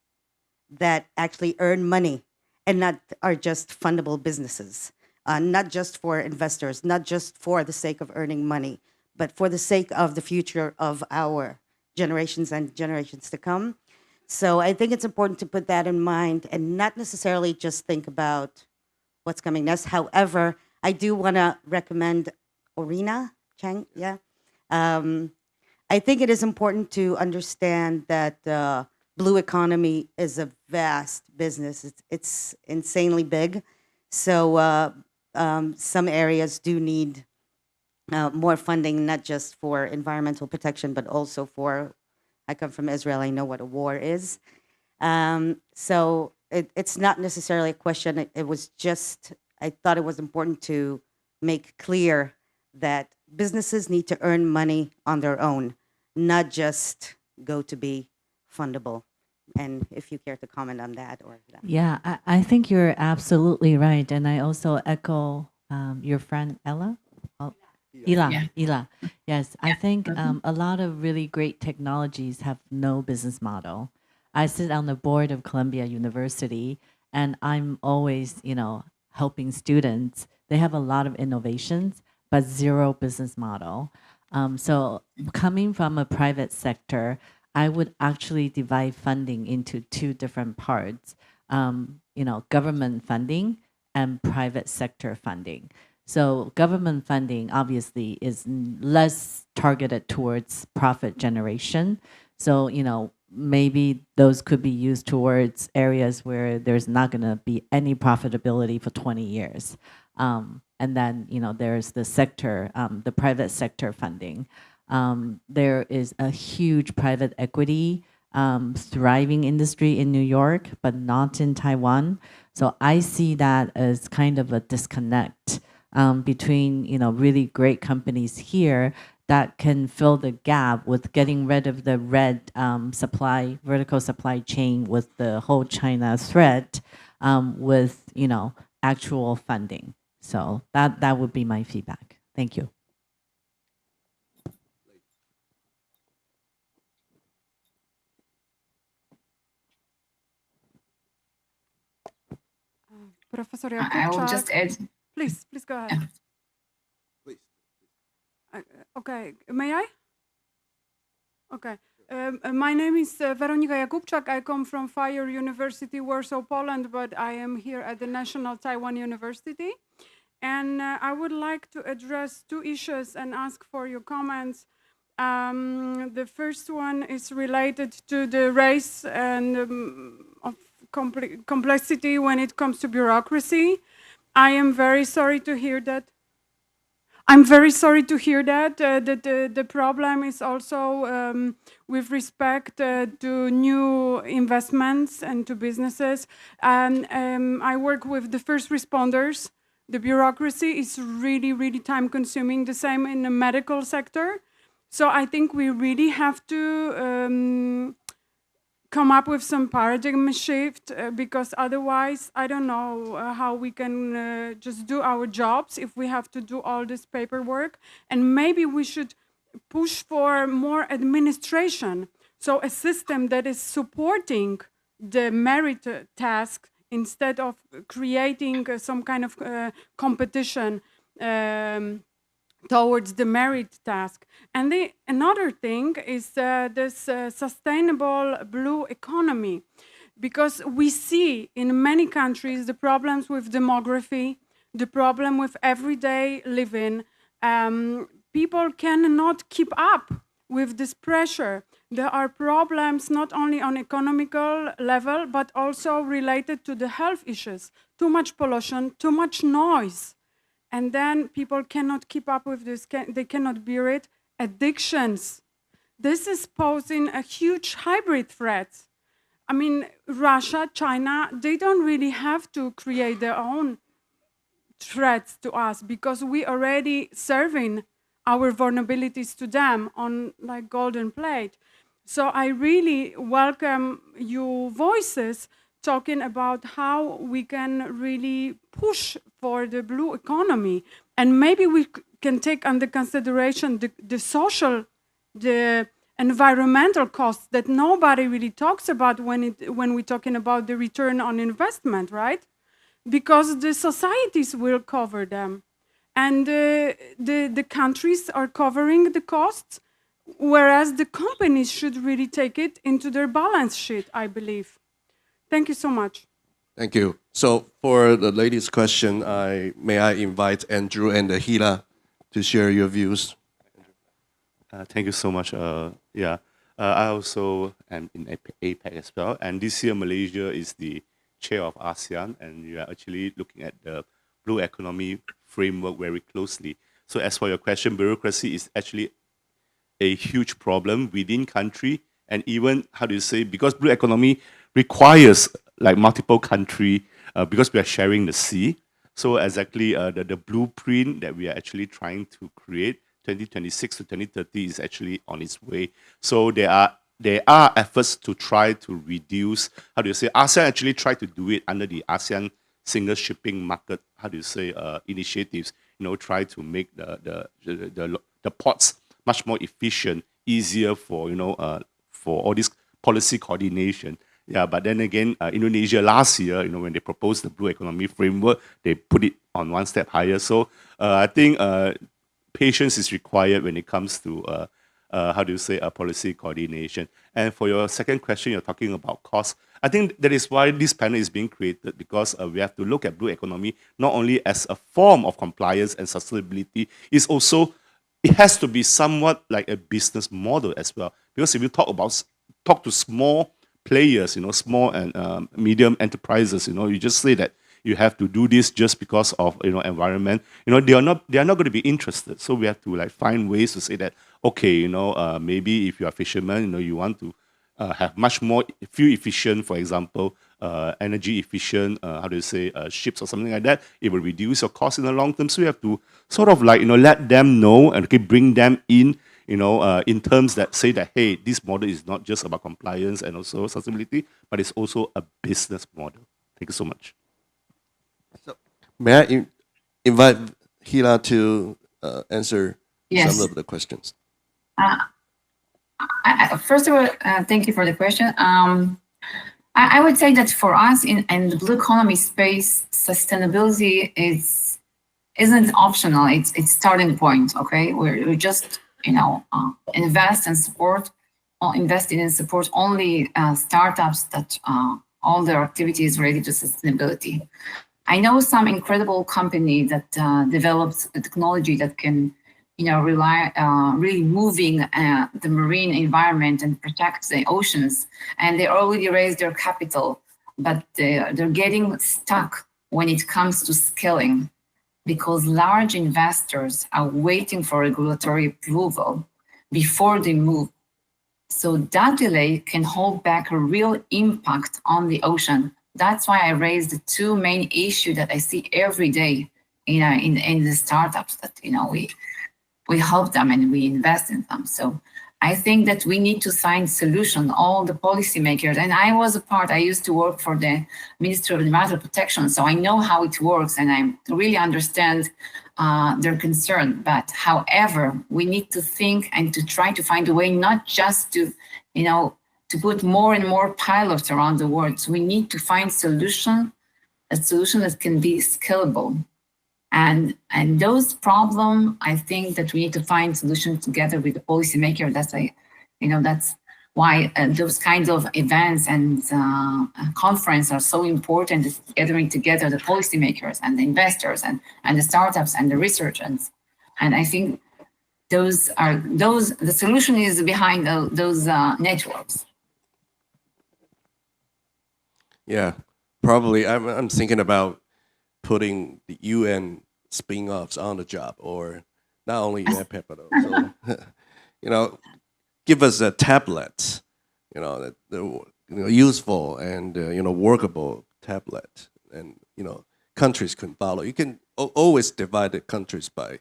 S10: that actually earn money and not are just fundable businesses, not just for investors, not just for the sake of earning money, but for the sake of the future of our generations and generations to come. So I think it's important to put that in mind and not necessarily just think about what's coming next. However, I do want to recommend Orina Chang. Yeah. I think it is important to understand that blue economy is a vast business. It's insanely big. So some areas do need more funding, not just for environmental protection, but also for, I come from Israel, I know what a war is. So it's not necessarily a question. It was just, I thought it was important to make clear that businesses need to earn money on their own, not just go to be fundable. And if you care to comment on that or that.
S6: Yeah, I think you're absolutely right. And I also echo your friend Ella. Oh, Ila. Yes, I think a lot of really great technologies have no business model. I sit on the board of Columbia University, and I'm always, helping students. They have a lot of innovations, but zero business model. So coming from a private sector, I would actually divide funding into two different parts, government funding and private sector funding. So government funding obviously is less targeted towards profit generation. So, maybe those could be used towards areas where there's not going to be any profitability for 20 years. And then, there's the sector, the private sector funding. There is a huge private equity thriving industry in New York, but not in Taiwan. So I see that as kind of a disconnect between, really great companies here that can fill the gap with getting rid of the red vertical supply chain with the whole China threat with, actual funding. So that would be my feedback. Thank you.
S8: Professor
S9: I will
S8: Jakubczak.
S9: just add.
S8: Please go ahead.
S1: Please.
S8: Okay, may I? Okay. My name is Weronika Jakubczak. I come from Fire University, Warsaw, Poland, but I am here at the National Taiwan University. And I would like to address two issues and ask for your comments. The first one is related to the race and of complexity when it comes to bureaucracy. I am very sorry to hear that. That the problem is also with respect to new investments and to businesses. And I work with the first responders. The bureaucracy is really, really time consuming, the same in the medical sector. So I think we really have to come up with some paradigm shift because otherwise I don't know how we can just do our jobs if we have to do all this paperwork. And maybe we should push for more administration. So a system that is supporting the merit task instead of creating some kind of competition towards the merit task. And another thing is this sustainable blue economy, because we see in many countries the problems with demography, the problem with everyday living. People cannot keep up with this pressure. There are problems not only on economical level, but also related to the health issues. Too much pollution, too much noise. And then people cannot keep up with this, they cannot bear it. Addictions. This is posing a huge hybrid threat. I mean, Russia, China, they don't really have to create their own threats to us because we already serving our vulnerabilities to them on like golden plate. So I really welcome your voices talking about how we can really push for the blue economy. And maybe we can take under consideration the social, the environmental costs that nobody really talks about when we're talking about the return on investment, right? Because the societies will cover them. And the countries are covering the costs, whereas the companies should really take it into their balance sheet, I believe. Thank you so much.
S1: Thank you. So for the lady's question, may I invite Andrew and Hila to share your views?
S3: Thank you so much. I also am in APEC as well. And this year, Malaysia is the chair of ASEAN, and we are actually looking at the blue economy framework very closely. So as for your question, bureaucracy is actually a huge problem within country, and even, because blue economy requires like multiple country, because we are sharing the sea. So exactly the blueprint that we are actually trying to create 2026 to 2030 is actually on its way. So there are efforts to try to reduce, ASEAN actually tried to do it under the ASEAN single shipping market, initiatives, try to make the ports much more efficient, easier for, for all this policy coordination. Yeah, but then again, Indonesia last year, when they proposed the Blue Economy Framework, they put it on one step higher. So I think patience is required when it comes to policy coordination. And for your second question, you're talking about cost. I think that is why this panel is being created, because we have to look at blue economy not only as a form of compliance and sustainability, it has to be somewhat like a business model as well. Because if you talk to small players, small and medium enterprises, you just say that you have to do this just because of environment. They are not going to be interested. So we have to find ways to say that, okay, maybe if you are a fisherman, you want to have much more fuel efficient, for example, energy efficient, ships or something like that. It will reduce your cost in the long term. So you have to sort of let them know and bring them in, in terms that say that, hey, this model is not just about compliance and also sustainability, but it's also a business model. Thank you so much.
S1: So, may I invite Hila to answer
S9: Yes.
S1: some of the questions?
S9: First of all, thank you for the question. I would say that for us in the blue economy space, sustainability isn't optional. It's starting point. Okay, we just invest and support, or invested in support only startups that all their activities related to sustainability. I know some incredible company that develops a technology that can, really moving the marine environment and protect the oceans. And they already raised their capital, but they're getting stuck when it comes to scaling, because large investors are waiting for regulatory approval before they move. So that delay can hold back a real impact on the ocean. That's why I raised the two main issues that I see every day, in the startups that, we help them and we invest in them. So I think that we need to find solution, all the policymakers. And I used to work for the Ministry of Environmental Protection. So I know how it works and I really understand their concern. But however, we need to think and to try to find a way, not just to, to put more and more pilots around the world. So we need to find a solution that can be scalable. And those problems, I think that we need to find solutions together with the policymaker. That's why those kinds of events and conference are so important, gathering together the policymakers and the investors and the startups and the researchers. And I think the solution is behind those networks.
S1: Yeah, probably. I'm thinking about putting the UN spin-offs on the job, or not only UN paper though. So, give us a tablet, that useful and workable tablet, and countries can follow. You can always divide the countries by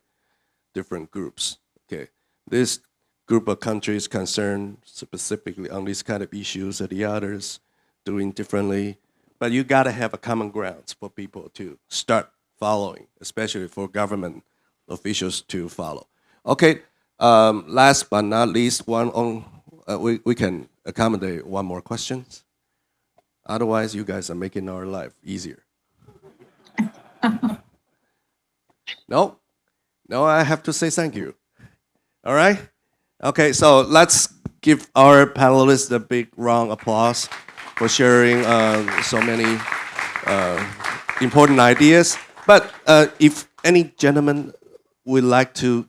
S1: different groups. Okay, this group of countries concerned specifically on these kind of issues, and the others doing differently. But you got to have a common ground for people to start following, especially for government officials to follow. Okay, last but not least, we can accommodate one more question. Otherwise, you guys are making our life easier. No, I have to say thank you. All right? Okay, so let's give our panelists a big round of applause for sharing so many important ideas. But if any gentleman would like to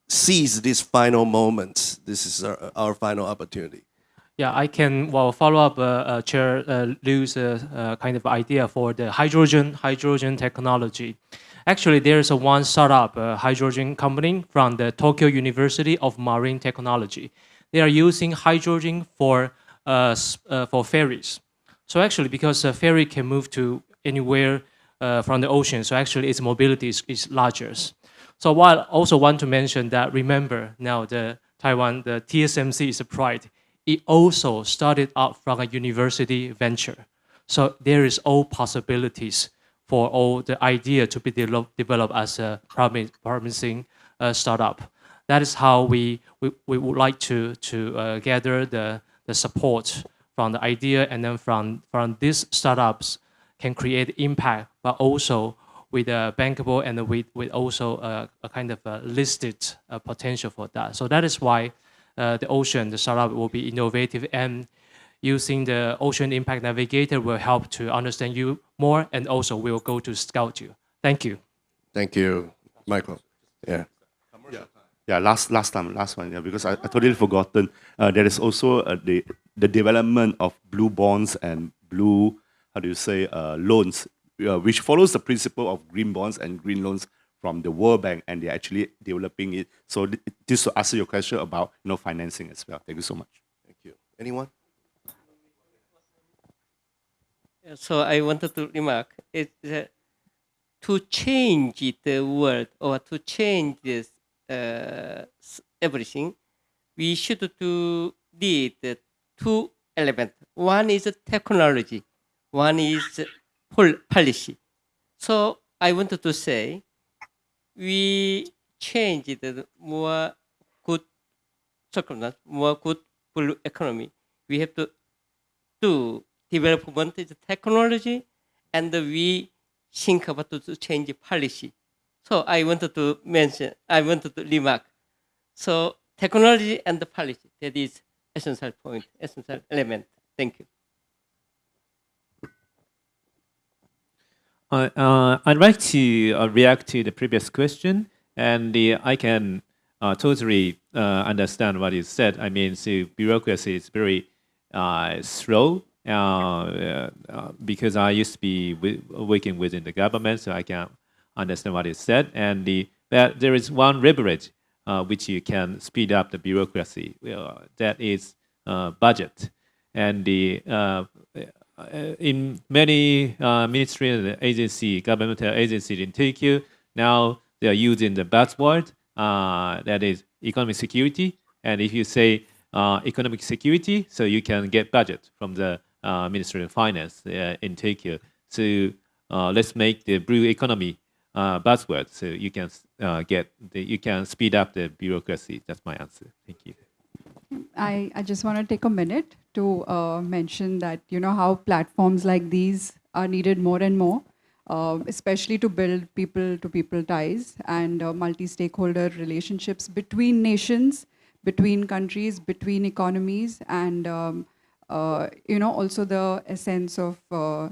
S1: seize this final moment, this is our final opportunity.
S7: Yeah, I can follow up Chair Liu's kind of idea for the hydrogen technology. Actually, there's one startup hydrogen company from the Tokyo University of Marine Technology. They are using hydrogen for ferries. So actually, because a ferry can move to anywhere from the ocean, so actually its mobility is larger. So while I also want to mention that, remember now the Taiwan, the TSMC is a pride. It also started out from a university venture. So there is all possibilities for all the idea to be developed as a promising startup. That is how we would like to gather the support from the idea, and then from these startups can create impact, but also with a bankable and with also a kind of a listed potential for that. So that is why the Ocean, the startup, will be innovative, and using the Ocean Impact Navigator will help to understand you more, and also will go to scout you. Thank you.
S1: Thank you, Michael. Yeah.
S3: Yeah, last one, yeah, because I totally forgotten. There is also the development of blue bonds and blue, how do you say, loans, which follows the principle of green bonds and green loans from the World Bank, and they're actually developing it. So this to answer your question about financing as well. Thank you so much.
S1: Thank you. Anyone?
S4: So I wanted to remark to change the world, or to change this everything, we should need two elements. One is technology, one is policy. So I wanted to say, we change the more good circumstance, more good blue economy. We have to do development is technology, and we think about to change policy. So I wanted to remark. So technology and the policy, that is essential point, essential element. Thank you.
S5: I'd like to react to the previous question, and I can totally understand what you said. I mean, so bureaucracy is very slow, because I used to be working within the government, so I can understand what you said. And but there is one leverage which you can speed up the bureaucracy. That is budget. And in many ministry and agency, governmental agencies in Tokyo, now they are using the buzzword that is economic security. And if you say economic security, so you can get budget from the Ministry of Finance in Tokyo. So let's make the blue economy buzzword, so you can you can speed up the bureaucracy. That's my answer. Thank you.
S8: I just want to take a minute to mention that how platforms like these are needed more and more, especially to build people-to-people ties and multi-stakeholder relationships between nations, between countries, between economies, and also the essence of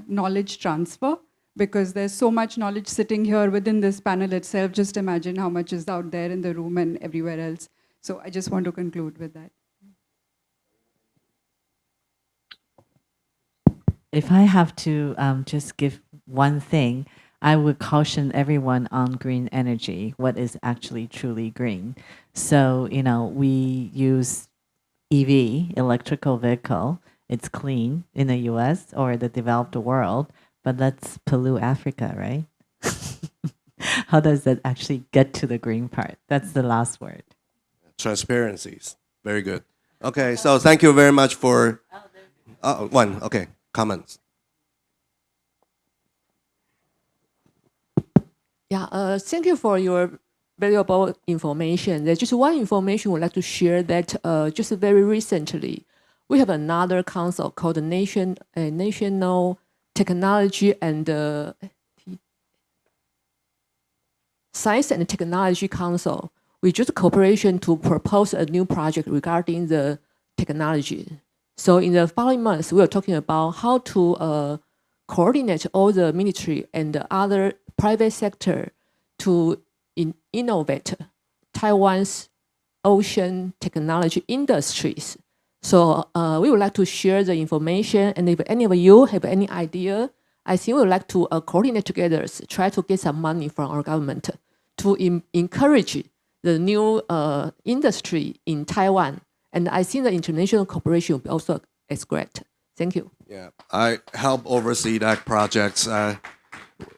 S8: knowledge transfer, because there's so much knowledge sitting here within this panel itself. Just imagine how much is out there in the room and everywhere else. So I just want to conclude with that.
S6: If I have to just give one thing, I would caution everyone on green energy, what is actually truly green. So, we use EV, electrical vehicle. It's clean in the US or the developed world, but let's pollute Africa, right? How does that actually get to the green part? That's the last word.
S1: Transparencies. Very good. Okay, so thank you very much for one. Okay, comments.
S11: Yeah, thank you for your valuable information. There's just one information we'd like to share that just very recently, we have another council called the National Technology and Science and Technology Council. We just cooperation to propose a new project regarding the technology. So in the following months, we are talking about how to coordinate all the military and the other private sector to innovate Taiwan's ocean technology industries. So we would like to share the information, and if any of you have any idea, I think we would like to coordinate together, try to get some money from our government to encourage the new industry in Taiwan. And I think the international cooperation will be also as great. Thank you.
S1: Yeah, I help oversee that projects.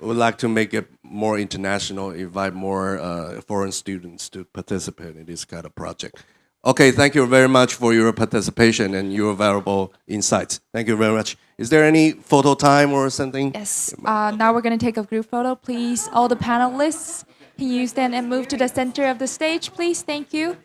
S1: Would like to make it more international, invite more foreign students to participate in this kind of project. Okay, thank you very much for your participation and your valuable insights. Thank you very much. Is there any photo time or something?
S2: Yes. Now we're going to take a group photo. Please, all the panelists, can you stand and move to the center of the stage, please? Thank you.